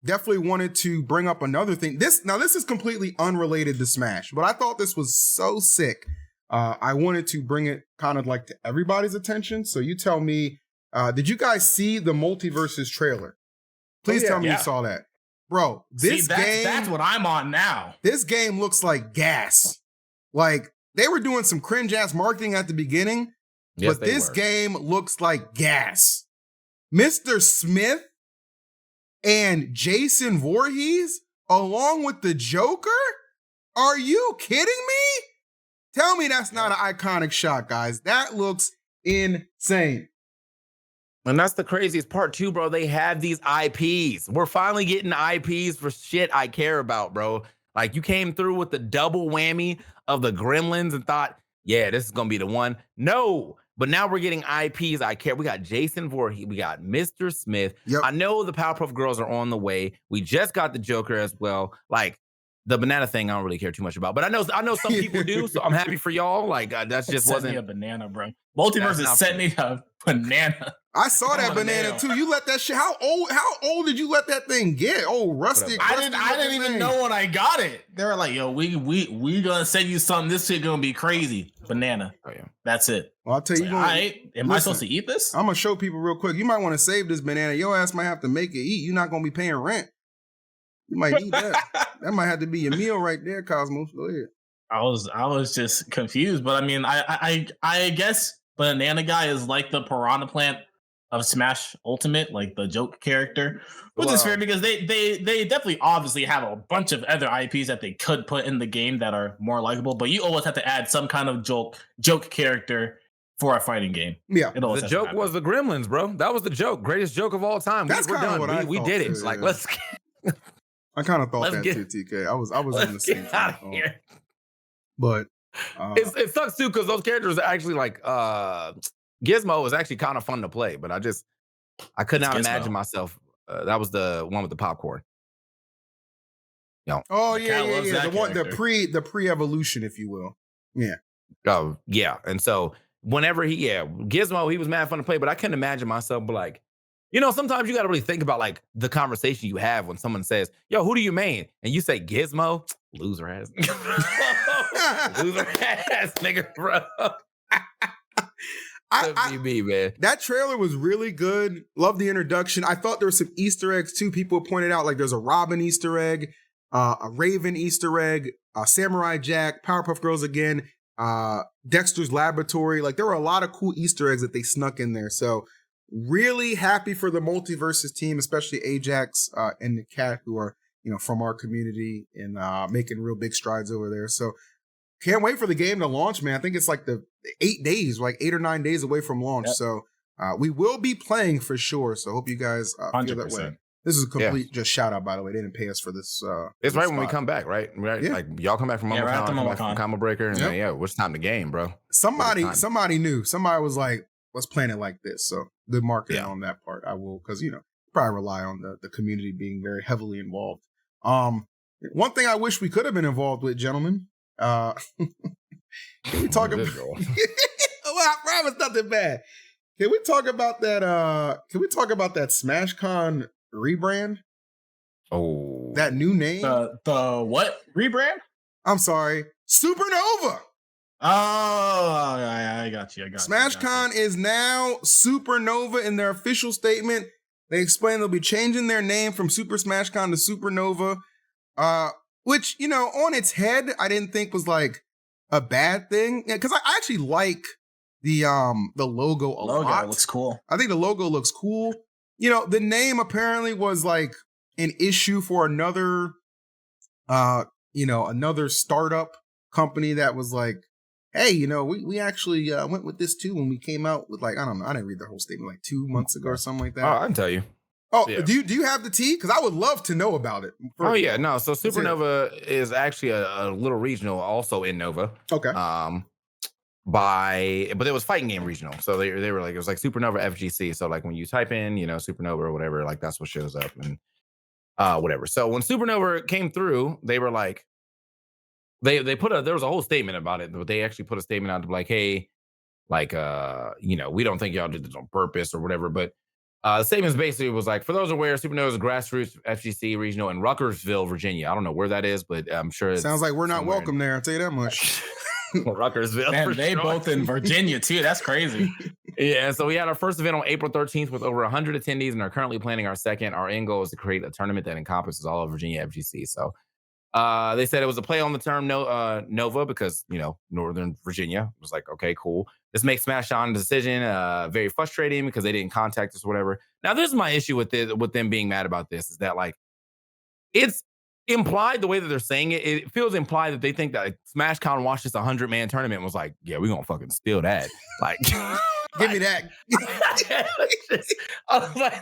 Definitely wanted to bring up another thing. This is completely unrelated to Smash, but I thought this was so sick. I wanted to bring it kind of like to everybody's attention. So you tell me, did you guys see the MULTIVERSUS trailer? Please tell me you saw that. Bro, this game... That's what I'm on now. This game looks like gas. Like, they were doing some cringe-ass marketing at the beginning, but this game looks like gas. Mr. Smith and Jason Voorhees, along with the Joker? Are you kidding me? Tell me that's not an iconic shot, guys. That looks insane. And that's the craziest part too, bro. They have these IPs. We're finally getting IPs for shit I care about, bro. Like, you came through with the double whammy of the Gremlins and thought, yeah, this is going to be the one. No, but now we're getting IPs I care. We got Jason Voorhees. We got Mr. Smith. Yep. I know the Powerpuff Girls are on the way. We just got the Joker as well. Like, the banana thing, I don't really care too much about, but I know some people do, so I'm happy for y'all. Like, that's just wasn't me a banana, bro. MULTIVERSUS sent me a banana. I saw that banana too. You let that shit. How old did you let that thing get? Oh, rustic. I didn't even know when I got it. They were like, "Yo, we gonna send you something. This shit gonna be crazy." Banana. Oh yeah, that's it. Well, I'll tell you. Like, am I supposed to eat this? I'm gonna show people real quick. You might want to save this banana. Your ass might have to make it eat. You're not gonna be paying rent. You might eat that. That might have to be your meal right there, Cosmos. Go ahead. I was just confused, but I mean, I guess Banana Guy is like the Piranha Plant of Smash Ultimate, like the joke character, which is fair because they definitely obviously have a bunch of other IPs that they could put in the game that are more likable, but you always have to add some kind of joke character for a fighting game. Yeah, the joke was the Gremlins, bro. That was the joke, greatest joke of all time. We're done. We did it. Too, like, let's. I kind of thought that too, TK. I was on the same out of here. But it sucks too because those characters are actually like Gizmo is actually kind of fun to play, but I could not imagine myself. That was the one with the popcorn. Oh yeah. The pre-evolution, if you will. Yeah. Oh yeah. And so whenever Gizmo, he was mad fun to play, but I couldn't imagine myself like, sometimes you got to really think about like the conversation you have when someone says, "Yo, who do you main?" And you say Gizmo, loser ass, loser ass nigga, bro. Man. That trailer was really good. Love the introduction. I thought there were some Easter eggs too. People pointed out like there's a Robin Easter egg, a Raven Easter egg, Samurai Jack, Powerpuff Girls again, Dexter's Laboratory. Like there were a lot of cool Easter eggs that they snuck in there. So really happy for the MULTIVERSUS team, especially Ajax and the Cat, who are from our community and making real big strides over there. So can't wait for the game to launch, man. I think it's like the 8 days, like 8 or 9 days away from launch. Yep. So we will be playing for sure. So hope you guys feel that way. This is a complete just shout out, by the way. They didn't pay us for this. It's right when we come back, right? Yeah. Like y'all come back from Combo Breaker, and it's time to game, bro. Somebody knew. Somebody was like, let's plan it like this. So good marketing on that part. I will, because probably rely on the community being very heavily involved. One thing I wish we could have been involved with, gentlemen. Can we talk about? Well, I promise nothing bad. Can we talk about that? Can we talk about that SmashCon rebrand? Oh, that new name. The what rebrand? I'm sorry, SuperNOVA. Oh, I got you. SmashCon is now SuperNOVA in their official statement. They explain they'll be changing their name from Super SmashCon to SuperNOVA. Which, on its head, I didn't think was like a bad thing. Yeah, because I actually like the logo a lot. Logo looks cool. I think the logo looks cool. The name apparently was like an issue for another startup company that was like, hey, we actually went with this too when we came out with like, I don't know, I didn't read the whole statement like 2 months ago or something like that. Oh, I can tell you. Oh, yeah. Do you have the tea? Because I would love to know about it. So SuperNOVA is actually a little regional also in Nova. Okay. But it was fighting game regional. So they were like, it was like SuperNOVA FGC. So like when you type in, SuperNOVA or whatever, like that's what shows up and whatever. So when SuperNOVA came through, they were like, there was a whole statement about it, but they actually put a statement out to be like, hey, like, you know, we don't think y'all did this on purpose or whatever. But the statements basically was like, for those aware, SuperNOVA is a grassroots FGC regional in Ruckersville, Virginia. I don't know where that is, but I'm sure it's sounds like we're not welcome there. I'll tell you that much. Ruckersville. Man, they sure. both in Virginia too. That's crazy. Yeah, so we had our first event on April 13th with over 100 attendees and are currently planning our second. Our end goal is to create a tournament that encompasses all of Virginia FGC. So they said it was a play on the term Nova because, you know, Northern Virginia. It was like, okay, cool. This makes Smash on decision very frustrating because they didn't contact us or whatever. Now, this is my issue with them being mad about this is that, like, it's implied the way that they're saying it. It feels implied that they think that like, SmashCon watched this 100-man tournament and was like, yeah, we're going to fucking steal that. Like, give me that.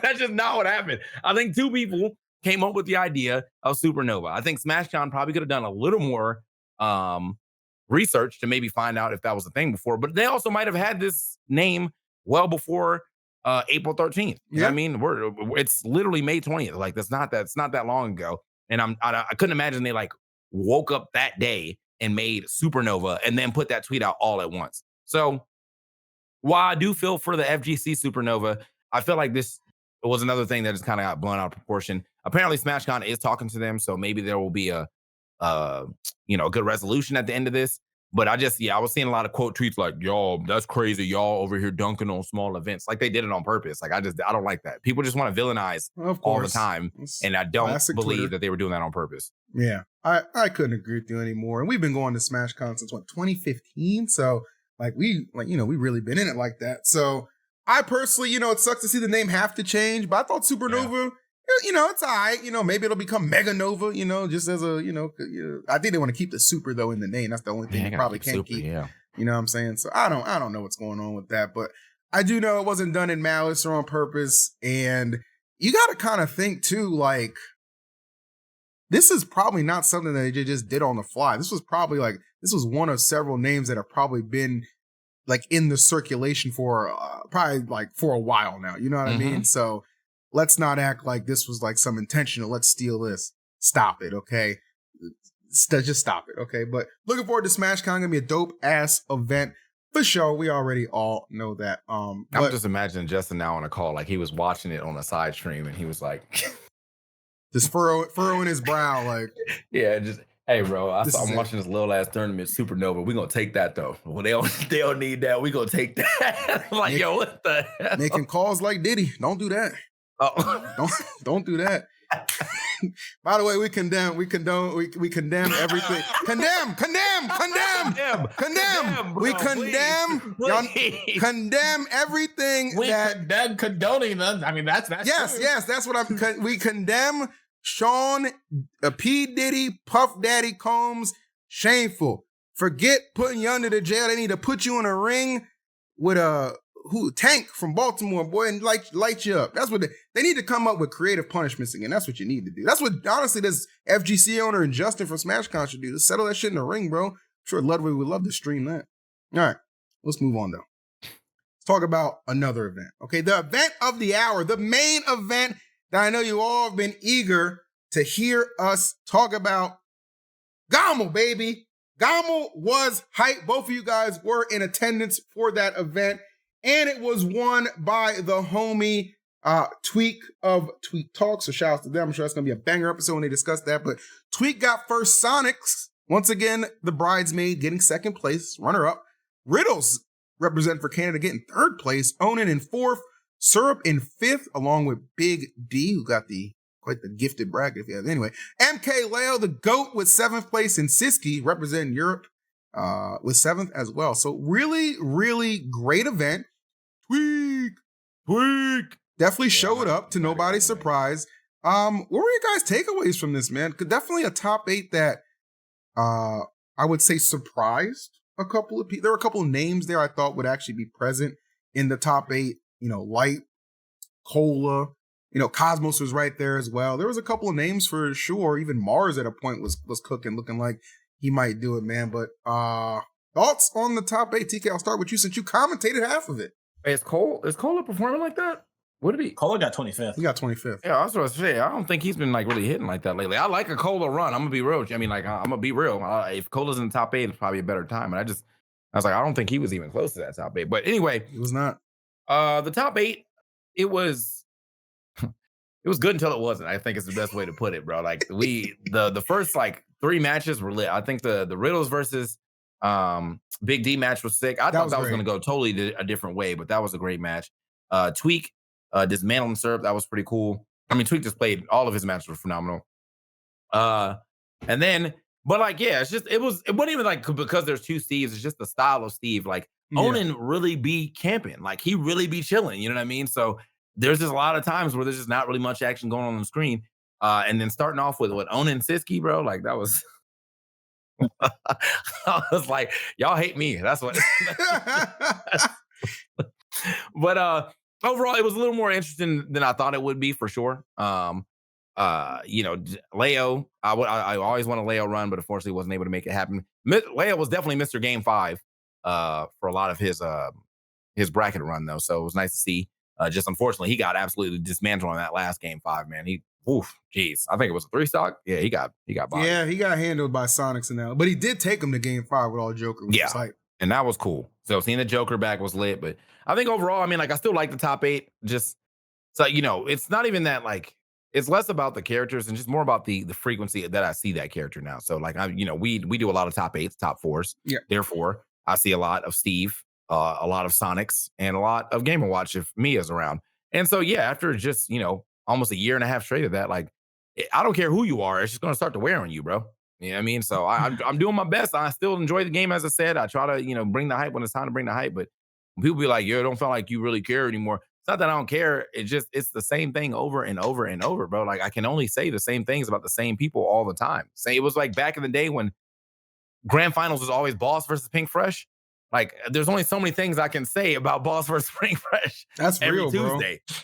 That's just not what happened. I think two people came up with the idea of SuperNOVA. I think SmashCon probably could have done a little more research to maybe find out if that was a thing before, but they also might have had this name well before April 13th. You know what I mean? It's literally May 20th. Like that's not that long ago. And I couldn't imagine they like woke up that day and made SuperNOVA and then put that tweet out all at once. So while I do feel for the FGC SuperNOVA, I feel like this was another thing that just kind of got blown out of proportion. Apparently SmashCon is talking to them, so maybe there will be a good resolution at the end of this. But I was seeing a lot of quote tweets like, y'all, that's crazy. Y'all over here dunking on small events. Like they did it on purpose. Like I don't like that. People just want to villainize all the time. And I don't believe that they were doing that on purpose. Yeah, I couldn't agree with you anymore. And we've been going to SmashCon since 2015. So we really been in it like that. So I personally, it sucks to see the name have to change, but I thought SuperNOVA, it's all right. Maybe it'll become Mega Nova, just as a, I think they want to keep the super though in the name. That's the only thing you probably can't keep. Yeah. You know what I'm saying? So I don't know what's going on with that, but I do know it wasn't done in malice or on purpose. And you got to kind of think too, like, this is probably not something that they just did on the fly. This was probably this was one of several names that have probably been like in the circulation for probably like for a while now. You know what I mean? So let's not act like this was like some intentional, let's steal this. Stop it, okay? Just stop it, okay? But looking forward to SmashCon. Gonna be a dope ass event for sure. We already all know that. I'm just imagining Justin now on a call, like he was watching it on a side stream and he was like just furrowing his brow, like yeah, just hey bro, I'm watching this little ass tournament, SuperNOVA. We gonna take that though. Well, they don't need that. We gonna take that. Like, yo, what the hell? Making calls like Diddy. Don't do that. Oh, don't do that. By the way, we condemn everything. Condemn. We condemn everything. We condemn condoning them. I mean, that's yes. That's what we condemn. Sean, P. Diddy, Puff Daddy Combs, shameful. Forget putting you under the jail. They need to put you in a ring with Tank from Baltimore, boy, and light you up. That's what they need to come up with creative punishments again. That's what you need to do. That's what honestly this FGC owner and Justin from SmashCon should do. To settle that shit in the ring, bro. I'm sure Ludwig would love to stream that. All right, let's move on though. Let's talk about another event. Okay, the event of the hour, the main event that I know you all have been eager to hear us talk about. GOML, baby. GOML was hype. Both of you guys were in attendance for that event. And it was won by the homie Tweek of Tweek Talks. So shout out to them. I'm sure that's going to be a banger episode when they discuss that. But Tweek got first Sonics. Once again, the bridesmaid getting second place, runner-up. Riddles representing for Canada getting third place. Onan in fourth. Syrup in fifth, along with Big D, who got quite the gifted bracket. If you have anyway. MK Leo, the GOAT, with seventh place. And Sisqui representing Europe with seventh as well. So really, really great event. Tweek definitely showed up to nobody's surprise. What were you guys' takeaways from this, man? Definitely a top 8 that I would say surprised a couple of people. There were a couple of names there I thought would actually be present in the top 8. Light, Cola, Cosmos was right there as well. There was a couple of names for sure. Even Mars at a point was cooking, looking like he might do it, man. But thoughts on the top 8, TK? I'll start with you since you commentated half of it. Is Cola performing like that? What did he? Cola got 25th. He got 25th. Yeah, I was going to say, I don't think he's been really hitting like that lately. I like a Cola run. I'm gonna be real. I'm gonna be real. If Cola's in the top 8, it's probably a better time. And I was like, I don't think he was even close to that top 8. But anyway, It was not. the top 8, it was good until it wasn't. I think it's the best way to put it, bro. Like the first like 3 matches were lit. I think the Riddles versus Big D match was sick. I thought that was going to go totally a different way, but that was a great match. Tweek dismantling Syrup, that was pretty cool. I mean, Tweek just played, all of his matches were phenomenal. And then, but like, yeah, it wasn't even like because there's 2 Steves, it's just the style of Steve. Like Onan really be camping, like he really be chilling, you know what I mean? So there's just a lot of times where there's just not really much action going on the screen. And then starting off with what Onan and Sisqui, bro, like that was I was like, y'all hate me. That's what but overall it was a little more interesting than I thought it would be, for sure. You know, Leo, I always want a Leo run, but unfortunately wasn't able to make it happen. Leo was definitely Mr. Game 5 for a lot of his bracket run though, so it was nice to see. Just unfortunately, he got absolutely dismantled on that last Game 5, man. Geez, I think it was a 3 stock. Yeah, he got bodied. Yeah, he got handled by Sonics and that, but he did take him to Game 5 with all Joker. Yeah, and that was cool. So seeing the Joker back was lit, but I think overall, I mean, like I still like the top 8. Just so you know, it's not even that like. It's less about the characters and just more about the frequency that I see that character now. So like we do a lot of top 8s, top 4s. Yeah. Therefore, I see a lot of Steve, a lot of Sonics, and a lot of Game & Watch if Mia's around. And so yeah, after just almost a year and a half straight of that, like I don't care who you are, it's just gonna start to wear on you, bro. You know what I mean? So I'm doing my best. I still enjoy the game, as I said. I try to bring the hype when it's time to bring the hype. But when people be like, "Yo, don't feel like you really care anymore." It's not that I don't care. It's the same thing over and over and over, bro. Like I can only say the same things about the same people all the time. Say it was like back in the day when grand finals was always Boss versus Pink Fresh. Like there's only so many things I can say about Boss versus Pink Fresh. That's every real, Tuesday. Bro.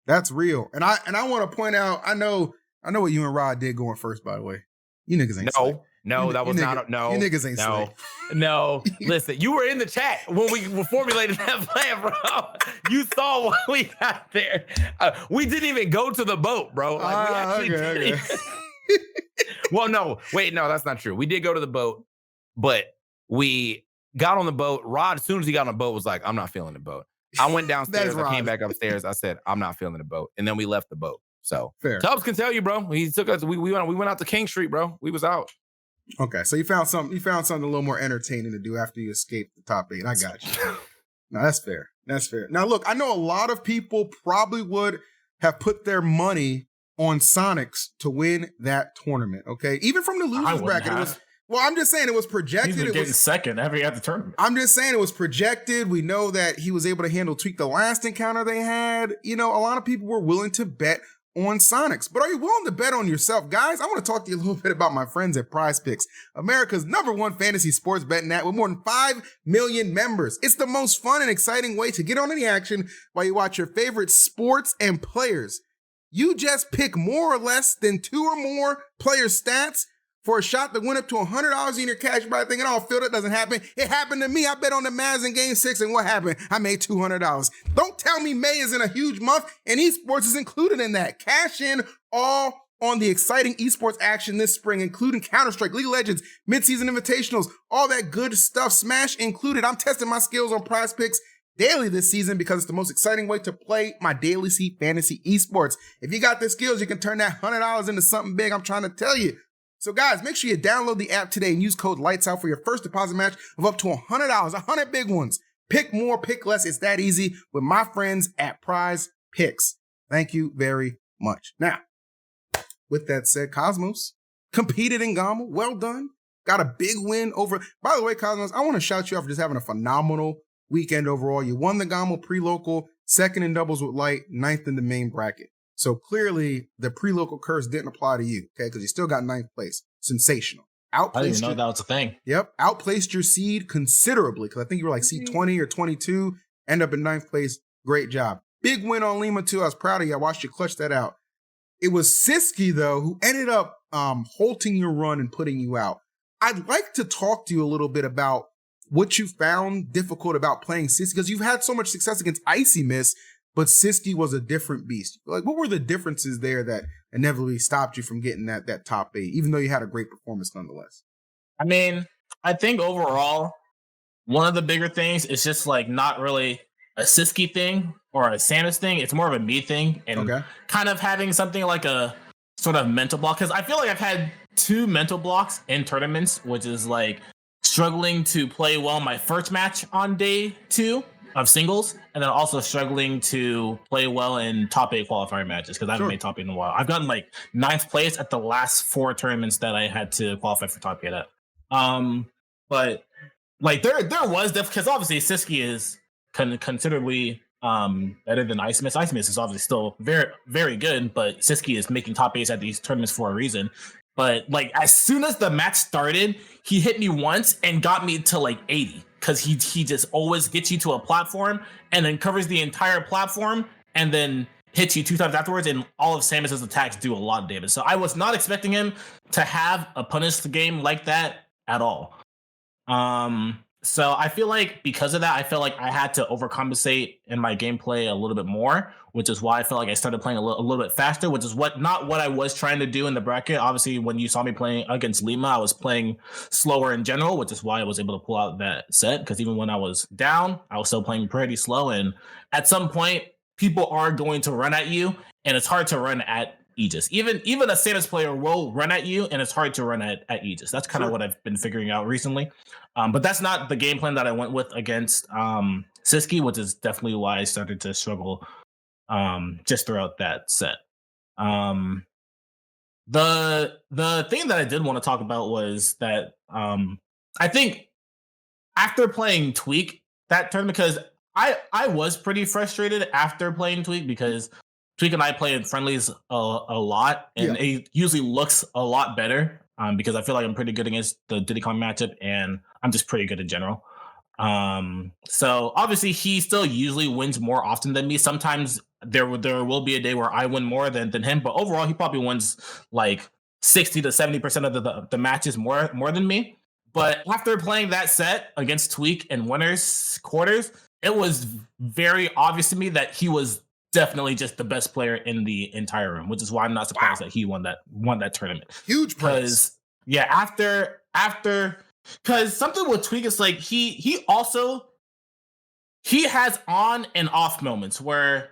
That's real. And I want to point out, I know what you and Rod did going first, by the way. You niggas ain't slick. No, that was not. No, you niggas ain't slick. No, listen, you were in the chat when we formulated that plan, bro. You saw what we got there. We didn't even go to the boat, bro. Like, we actually okay. Well, no, wait, no, that's not true. We did go to the boat, but we got on the boat. Rod, as soon as he got on the boat, was like, I'm not feeling the boat. I went downstairs. I came back upstairs. I said, I'm not feeling the boat. And then we left the boat. So fair. Tubbs can tell you, bro. He took us. We went out to King Street, bro. We was out. Okay, so you found something a little more entertaining to do after you escaped the top 8. I got you. No, that's fair. That's fair. Now, look, I know a lot of people probably would have put their money on Sonics to win that tournament. Okay, even from the losers bracket, it was. Well, I'm just saying it was projected. He's getting second every other tournament. I'm just saying it was projected. We know that he was able to handle Tweek the last encounter they had. A lot of people were willing to bet on Sonics. But are you willing to bet on yourself? Guys, I want to talk to you a little bit about my friends at PrizePicks, America's #1 fantasy sports betting app with more than 5 million members. It's the most fun and exciting way to get on any action while you watch your favorite sports and players. You just pick more or less than 2 or more players' stats for a shot to win up to $100 in your cash. By thinking, oh, Phil, that doesn't happen. It happened to me. I bet on the Mavs in Game 6, and what happened? I made $200. Don't tell me May isn't a huge month, and esports is included in that. Cash in all on the exciting esports action this spring, including Counter-Strike, League of Legends, mid-season invitationals, all that good stuff, Smash included. I'm testing my skills on PrizePicks daily this season because it's the most exciting way to play my daily seat fantasy esports. If you got the skills, you can turn that $100 into something big. I'm trying to tell you. So guys, make sure you download the app today and use code LIGHTSOUT for your first deposit match of up to $100, 100 big ones. Pick more, pick less. It's that easy with my friends at PrizePicks. Thank you very much. Now, with that said, Cosmos competed in GOML. Well done. Got a big win over. By the way, Cosmos, I want to shout you out for just having a phenomenal weekend overall. You won the GOML pre-local, second in doubles with Light, 9th in the main bracket. So clearly the pre-local curse didn't apply to you, okay? Because you still got 9th place. Sensational. I didn't even know that was a thing. Yep. Outplaced your seed considerably because I think you were like seed 20 or 22. End up in 9th place. Great job. Big win on Lima too. I was proud of you. I watched you clutch that out. It was Sisqui though who ended up halting your run and putting you out. I'd like to talk to you a little bit about what you found difficult about playing Sisqui because you've had so much success against Icy Miss, but Sisqui was a different beast. Like, what were the differences there that inevitably stopped you from getting that top 8, even though you had a great performance nonetheless? I mean, I think overall, one of the bigger things is just like not really a Sisqui thing or a Samus thing. It's more of a me thing, and kind of having something like a sort of mental block. Because I feel like I've had 2 mental blocks in tournaments, which is like struggling to play well my first match on day 2 of singles, and then also struggling to play well in top 8 qualifier matches because I haven't made top 8 in a while. I've gotten like 9th place at the last 4 tournaments that I had to qualify for top 8 at. But like there was because obviously Sisqui is considerably better than Icemis. Icemis is obviously still very, very good, but Sisqui is making top 8s at these tournaments for a reason. But like as soon as the match started, he hit me once and got me to like 80 because he just always gets you to a platform and then covers the entire platform and then hits you 2 times afterwards, and all of Samus's attacks do a lot of damage. So I was not expecting him to have a punish game like that at all. So I feel like because of that, I felt like I had to overcompensate in my gameplay a little bit more, which is why I felt like I started playing a little bit faster, which is not what I was trying to do in the bracket. Obviously, when you saw me playing against Lima, I was playing slower in general, which is why I was able to pull out that set. Because even when I was down, I was still playing pretty slow. And at some point, people are going to run at you, and it's hard to run at Aegis. Even a Samus player will run at you, and it's hard to run at Aegis. That's kind of what I've been figuring out recently. But that's not the game plan that I went with against Sisqui, which is definitely why I started to struggle just throughout that set. The thing that I did want to talk about was that I think after playing Tweek that tournament, because I was pretty frustrated after playing Tweek because Tweek and I play in friendlies a lot, and it usually looks a lot better because I feel like I'm pretty good against the DiddyCon matchup, and I'm just pretty good in general. So obviously he still usually wins more often than me. Sometimes there will be a day where I win more than him, but overall he probably wins like 60 to 70% of the matches more than me. But after playing that set against Tweek in winners quarters, it was very obvious to me that he was definitely just the best player in the entire room, which is why I'm not surprised that he won that tournament. Huge praise. Yeah, after because something with Tweek is like he has on and off moments where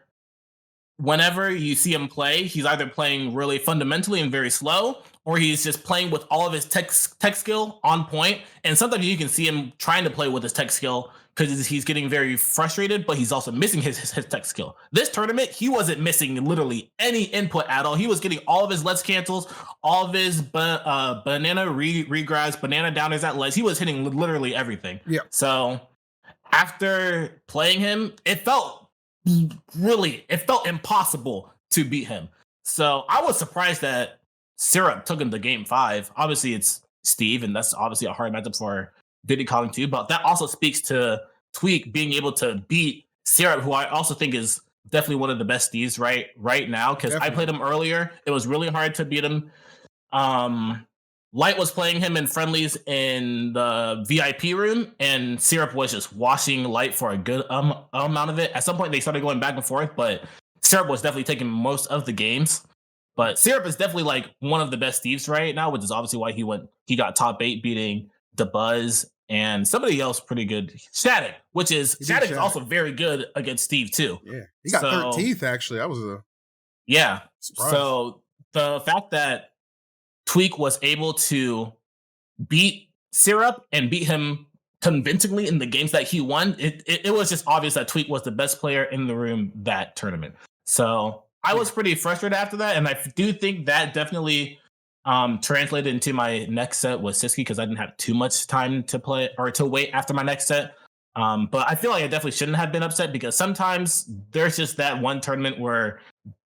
whenever you see him play, he's either playing really fundamentally and very slow, or he's just playing with all of his tech skill on point. And sometimes you can see him trying to play with his tech skill because he's getting very frustrated, but he's also missing his tech skill. This tournament, he wasn't missing literally any input at all. He was getting all of his let's cancels, all of his banana regrabs, banana downers at let's. He was hitting literally everything. Yeah. So after playing him, it felt impossible to beat him. So I was surprised that Syrup took him to game 5. Obviously, it's Steve, and that's obviously a hard matchup for Diddy calling too. But that also speaks to Tweek being able to beat Syrup, who I also think is definitely one of the best Steves right now. Because I played him earlier, it was really hard to beat him. Light was playing him in friendlies in the VIP room, and Syrup was just washing Light for a good amount of it. At some point, they started going back and forth, but Syrup was definitely taking most of the games. But Syrup is definitely like one of the best Steves right now, which is obviously why he got top 8, beating the Buzz and somebody else pretty good, Shattuck, Shattuck is also very good against Steve too. Yeah, he got 13th actually. That was a surprise. So the fact that Tweek was able to beat Syrup and beat him convincingly in the games that he won, it was just obvious that Tweek was the best player in the room that tournament. So I was pretty frustrated after that, and I do think that definitely translated into my next set with Sisqui because I didn't have too much time to play or to wait after my next set. But I feel like I definitely shouldn't have been upset because sometimes there's just that one tournament where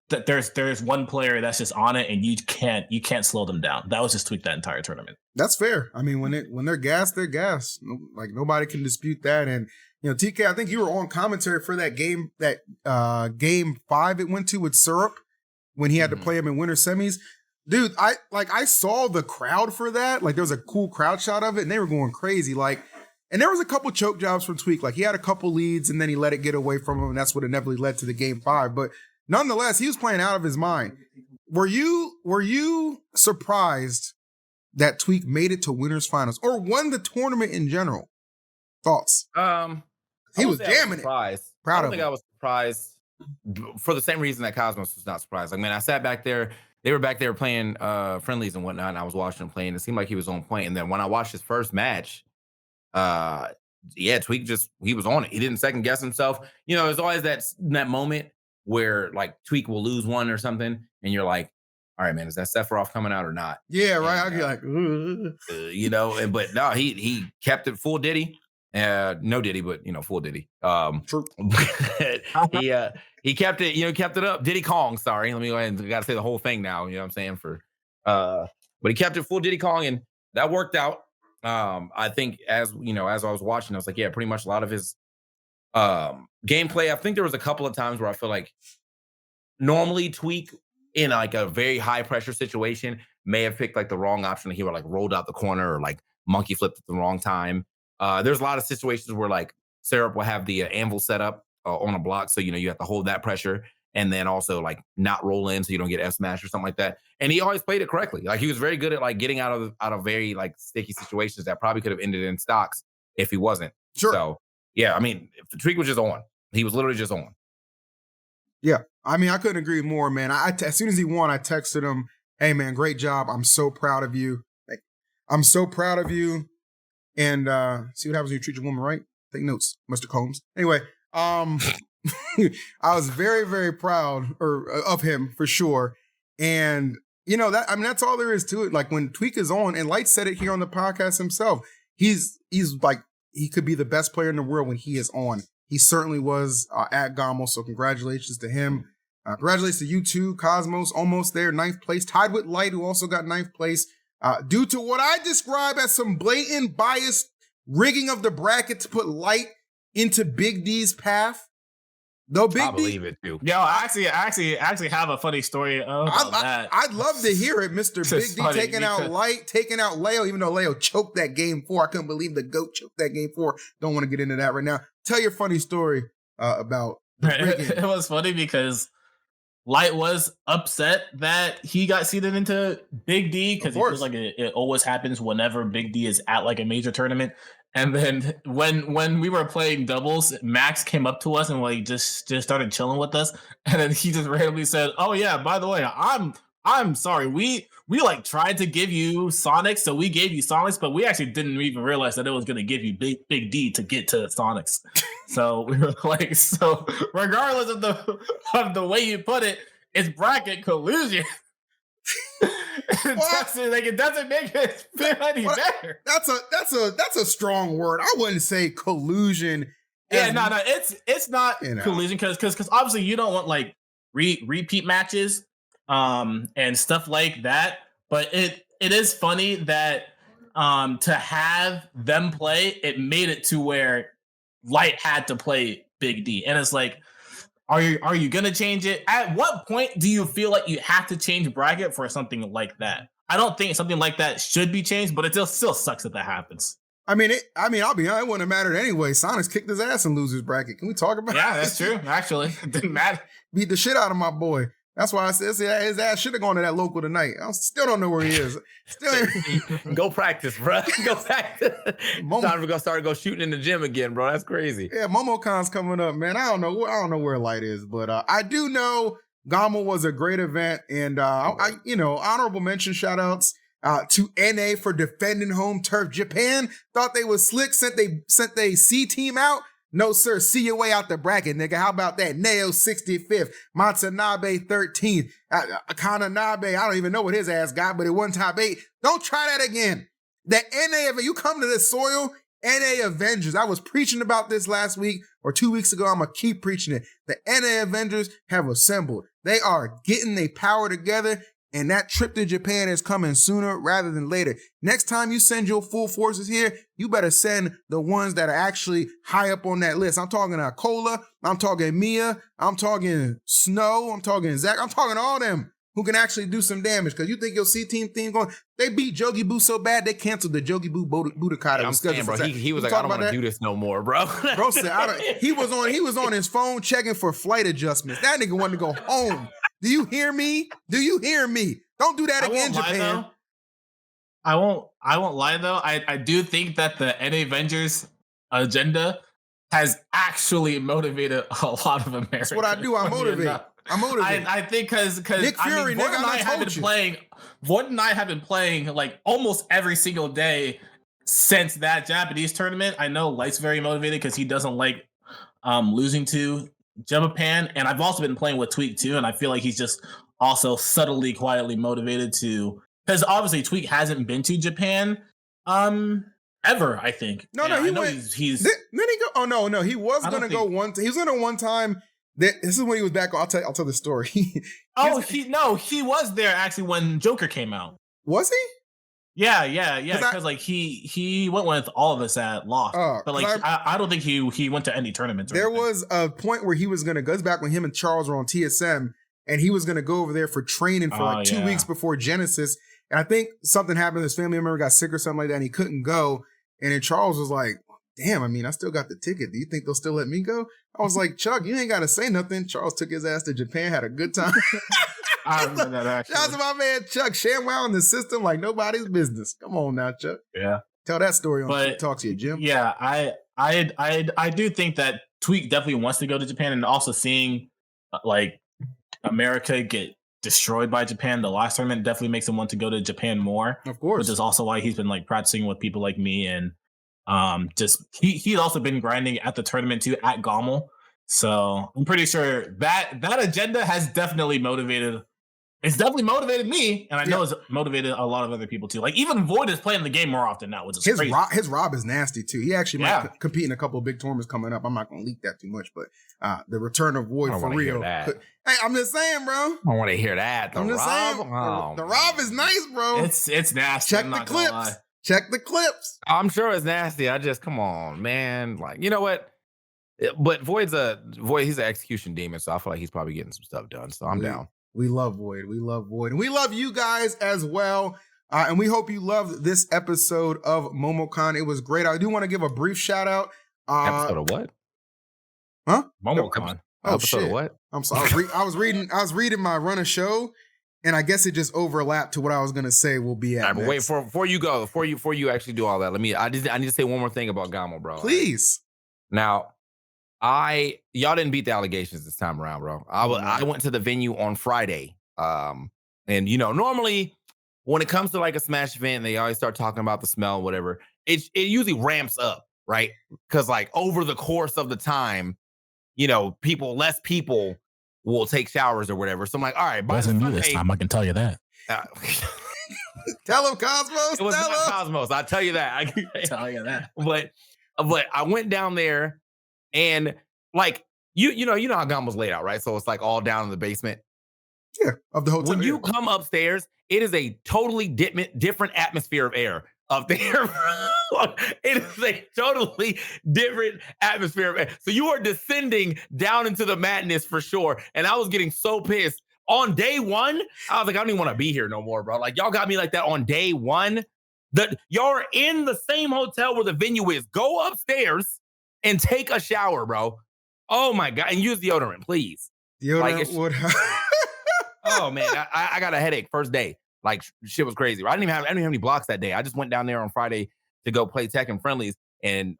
there's one player that's just on it and you can't slow them down. That was just Tweek that entire tournament. That's fair. I mean, when they're gassed, they're gassed. Like nobody can dispute that. And you know, TK, I think you were on commentary for that game, game 5 it went to with Syrup when he had to play him in winter semis. Dude, I saw the crowd for that. Like there was a cool crowd shot of it and they were going crazy. Like, and there was a couple choke jobs from Tweek. Like he had a couple leads and then he let it get away from him. And that's what inevitably led to the game 5. But nonetheless, he was playing out of his mind. Were you surprised that Tweek made it to winners finals or won the tournament in general? Thoughts? He was jamming it. I don't think I was surprised for the same reason that Cosmos was not surprised. Like, man, I sat back there. They were back there playing friendlies and whatnot, and I was watching him playing. It seemed like he was on point. And then when I watched his first match, Tweek he was on it. He didn't second guess himself. You know, there's always that moment where like Tweek will lose one or something, and you're like, all right, man, is that Sephiroth coming out or not? Yeah, right. I'd be like, you know, but no, he kept it full Diddy. No Diddy, but full Diddy. True. He kept it, kept it up. Diddy Kong, sorry. Let me go ahead and gotta say the whole thing now, you know what I'm saying? But he kept it full Diddy Kong, and that worked out. I think as I was watching, I was like, yeah, pretty much a lot of his gameplay. I think there was a couple of times where I feel like normally Tweek in like a very high pressure situation may have picked like the wrong option. He would like rolled out the corner or like monkey flipped at the wrong time. There's a lot of situations where like Syrup will have the anvil set up on a block. So, you have to hold that pressure and then also like not roll in so you don't get F smash or something like that. And he always played it correctly. Like he was very good at like getting out of very like sticky situations that probably could have ended in stocks if he wasn't. Sure. So yeah, I mean, Tweek was just on. He was literally just on. Yeah. I mean, I couldn't agree more, man. As soon as he won, I texted him, hey man, great job. I'm so proud of you. Like, I'm so proud of you. And see what happens when you treat your woman right. Take notes, Mr. Combs. Anyway, I was very, very proud of him for sure. And that's all there is to it. Like when Tweek is on, and Light said it here on the podcast himself, he's like he could be the best player in the world when he is on. He certainly was at GOML. So congratulations to him. Congratulations to you too, Cosmos, almost there, 9th place, tied with Light, who also got 9th place. Due to what I describe as some blatant biased rigging of the bracket to put Light into Big D's path. Though Big D, believe it too. Yo, I actually have a funny story about that. I'd love to hear it, Mr. Big D taking out Light, taking out Leo, even though Leo choked that game 4. I couldn't believe the GOAT choked that game 4. Don't want to get into that right now. Tell your funny story about the rigging. It was funny because Light was upset that he got seeded into Big D because he feels like it always happens whenever Big D is at like a major tournament. And then when we were playing doubles, Max came up to us and like just started chilling with us. And then he just randomly said, "Oh yeah, by the way, I'm sorry. We like tried to give you Sonics, so we gave you Sonics, but we actually didn't even realize that it was gonna give you Big D to get to Sonics." So we were like, so regardless of the way you put it, it's bracket collusion. It doesn't make it feel any better. That's a strong word. I wouldn't say collusion. Yeah, no, it's not collusion because obviously you don't want like repeat matches and stuff like that. But it is funny that to have them play, it made it to where Light had to play Big D, and it's like, are you gonna change it? At what point do you feel like you have to change bracket for something like that? I don't think something like that should be changed, but it still sucks that that happens. I'll be honest, it wouldn't have mattered anyway. Sonics kicked his ass in losers bracket. Can we talk about Yeah, that's true. Actually, it didn't matter. Beat the shit out of my boy. That's why I said his ass should have gone to that local tonight. I still don't know where he is. Go practice, bro. Go practice. Time to go shooting in the gym again, bro. That's crazy. Yeah, MomoCon's coming up, man. I don't know where Light is, but I do know GOML was a great event, and honorable mention shout outs to NA for defending home turf. Japan thought they was slick, sent they C team out. No, sir. See your way out the bracket, nigga. How about that? Neo 65th, Matanabe 13th, Kananabe. I don't even know what his ass got, but it won top 8. Don't try that again. The NA, you come to this soil, NA Avengers. I was preaching about this last week or 2 weeks ago. I'm going to keep preaching it. The NA Avengers have assembled. They are getting their power together, and that trip to Japan is coming sooner rather than later. Next time you send your full forces here, you better send the ones that are actually high up on that list. I'm talking Cola, I'm talking Mia, I'm talking Snow, I'm talking Zach, I'm talking all them who can actually do some damage. Because you think your C team theme going, they beat Jogi Boo so bad they canceled the Jogi Boo Budokai. Yeah, I'm saying, bro. He was like, I don't want to do this no more, bro. Bro said, he was on his phone checking for flight adjustments. That nigga wanted to go home. Do you hear me? Don't do that again, Japan. I won't lie though. I do think that the NA Avengers agenda has actually motivated a lot of Americans. That's what I do. I motivate. I think because Nick Fury, Void and I have been playing like almost every single day since that Japanese tournament. I know Light's very motivated because he doesn't like losing to Japan, and I've also been playing with Tweek too, and I feel like he's just also subtly, quietly motivated to, because obviously Tweek hasn't been to Japan ever, I think. No, he went. Then he go. Oh no, he was gonna go one. He was gonna one time. This is when he was back. I'll tell the story. He was there actually when Joker came out. Was he? Yeah. Because like he went with all of us at Loft, but like I don't think he went to any tournaments. There was a point where he was gonna go back when him and Charles were on TSM, and he was gonna go over there for training for like 2 weeks before Genesis. And I think something happened. His family member got sick or something like that, and he couldn't go. And then Charles was like, "Damn, I mean, I still got the ticket. Do you think they'll still let me go?" I was like, "Chuck, you ain't got to say nothing." Charles took his ass to Japan, had a good time. I remember that actually. Shout out to my man Chuck, ShamWow in the system like nobody's business. Come on now, Chuck. Yeah, tell that story on Talk to You, Jim. Yeah, I do think that Tweek definitely wants to go to Japan, and also seeing like America get destroyed by Japan the last tournament definitely makes him want to go to Japan more. Of course, which is also why he's been like practicing with people like me, and just he's also been grinding at the tournament too at GOML. So I'm pretty sure that agenda has definitely motivated. It's definitely motivated me, and I know it's motivated a lot of other people too. Like even Void is playing the game more often now, which is crazy. His Rob is nasty too. He actually might compete in a couple of big tournaments coming up. I'm not going to leak that too much, but the return of Void for real. Hey, I'm just saying, bro. I want to hear that. I'm just saying. The Rob is nice, bro. It's nasty. Check the clips. Check the clips. I'm sure it's nasty. I just come on, man. Like you know what? But Void's he's an execution demon, so I feel like he's probably getting some stuff done. So I'm down. We love Void. We love Void. And we love you guys as well. And we hope you loved this episode of MomoCon. It was great. I do want to give a brief shout out. Episode of what? Huh? MomoCon. Episode of what? I'm sorry. I was reading my run of show, and I guess it just overlapped to what I was gonna say will be at. All right, but wait, before you actually do all that, I need to say one more thing about GOML, bro. Please. Now, y'all didn't beat the allegations this time around, bro. I went to the venue on Friday. And you know, normally when it comes to like a Smash event, they always start talking about the smell, whatever. It usually ramps up, right? Because like over the course of the time, you know, less people will take showers or whatever. So I'm like, all right, by wasn't me this time, I can tell you that. Tell him, Cosmos. It was not Cosmos. I'll tell you that. I can tell you that. But I went down there. And like you know how GOML's laid out, right? So it's like all down in the basement. Yeah, of the hotel. When you come upstairs, it is a totally different atmosphere of air up there. It is a totally different atmosphere of air. So you are descending down into the madness for sure. And I was getting so pissed on day one. I was like, I don't even want to be here no more, bro. Like y'all got me like that on day one. Y'all are in the same hotel where the venue is. Go upstairs and take a shower, bro. Oh my God. And use deodorant, please. Deodorant would Oh man, I got a headache first day. Like shit was crazy. I didn't have any blocks that day. I just went down there on Friday to go play tech and friendlies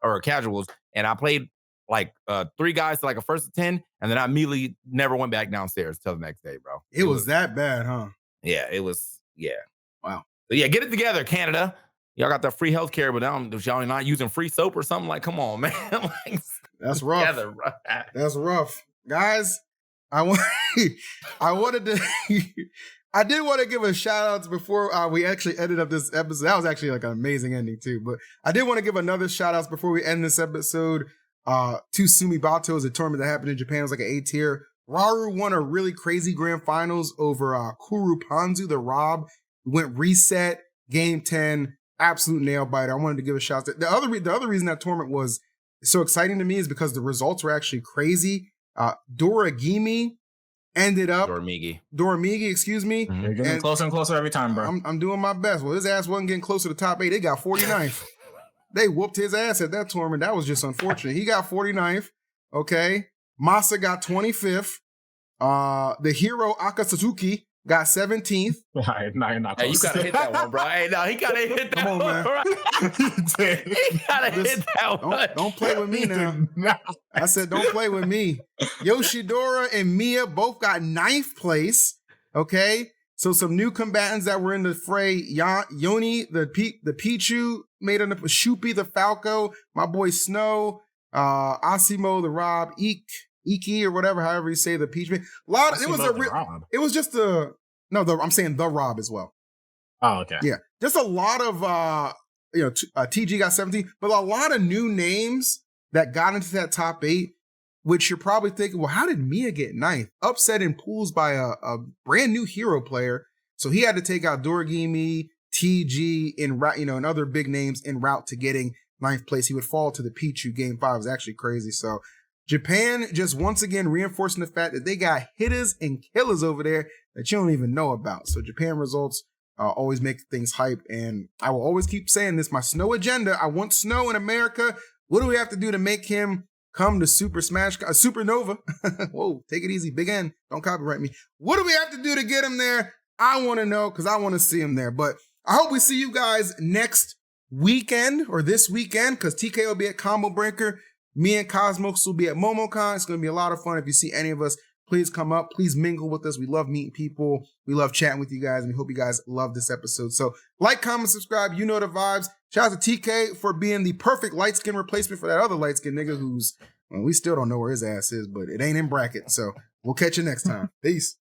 or casuals. And I played like 3 guys to like a first of 10. And then I immediately never went back downstairs till the next day, bro. It was that bad, huh? Yeah, it was. Yeah. Wow. So yeah, get it together, Canada. Y'all got the free healthcare, but y'all not using free soap or something. Like, come on, man. Like, that's rough. Together, that's rough, guys. I did want to give a shout out before we actually ended up this episode. That was actually like an amazing ending too. But I did want to give another shout out before we end this episode to Sumabato. Is a tournament that happened in Japan. It was like an A tier. Raru won a really crazy grand finals over Kuru Panzu, the Rob. Went reset, game 10. Absolute nail biter. I wanted to give a shout out. The other reason that tournament was so exciting to me is because the results were actually crazy. Doragimi ended up Doramigi, excuse me. You're getting closer and closer every time, bro. I'm doing my best. Well, his ass wasn't getting closer to top 8. They got 49th. They whooped his ass at that tournament. That was just unfortunate. He got 49th. Okay. Masa got 25th. The hero Akatsuki got 17th. All right, now you're not Hey, you close. gotta hit that one, bro. Hey, no, he gotta hit that Come on, one. man. Bro. He gotta hit that one. Don't play with me now. I said, don't play with me. Yoshidora and Mia both got 9th place. Okay. So some new combatants that were in the fray. Yoni, the Pichu, made up Shupi, the Falco, my boy Snow, Asimo, the Rob, Iki, or whatever, however you say the Peach. A lot. It was just I'm saying the Rob as well. Oh, okay. Yeah, just a lot of TG got 17, but a lot of new names that got into that top 8, which you're probably thinking, well, how did Mia get 9th? Upset in pools by a brand new hero player, so he had to take out Dorgimi, TG, and other big names en route to getting 9th place. He would fall to the Pichu. Game 5 is actually crazy. So Japan just once again reinforcing the fact that they got hitters and killers over there that you don't even know about. So Japan results always make things hype, and I will always keep saying this, my Snow agenda. I want Snow in America. What do we have to do to make him come to SuperNOVA? Whoa, take it easy, Big N. Don't copyright me. What do we have to do to get him there? I want to know, because I want to see him there. But I hope we see you guys next weekend, or this weekend, because TK will be at Combo Breaker. Me and Cosmos will be at MomoCon. It's going to be a lot of fun. If you see any of us, please come up. Please mingle with us. We love meeting people. We love chatting with you guys. And we hope you guys love this episode. So like, comment, subscribe. You know the vibes. Shout out to TK for being the perfect light skin replacement for that other light skin nigga who's, well, we still don't know where his ass is, but it ain't in bracket. So we'll catch you next time. Peace.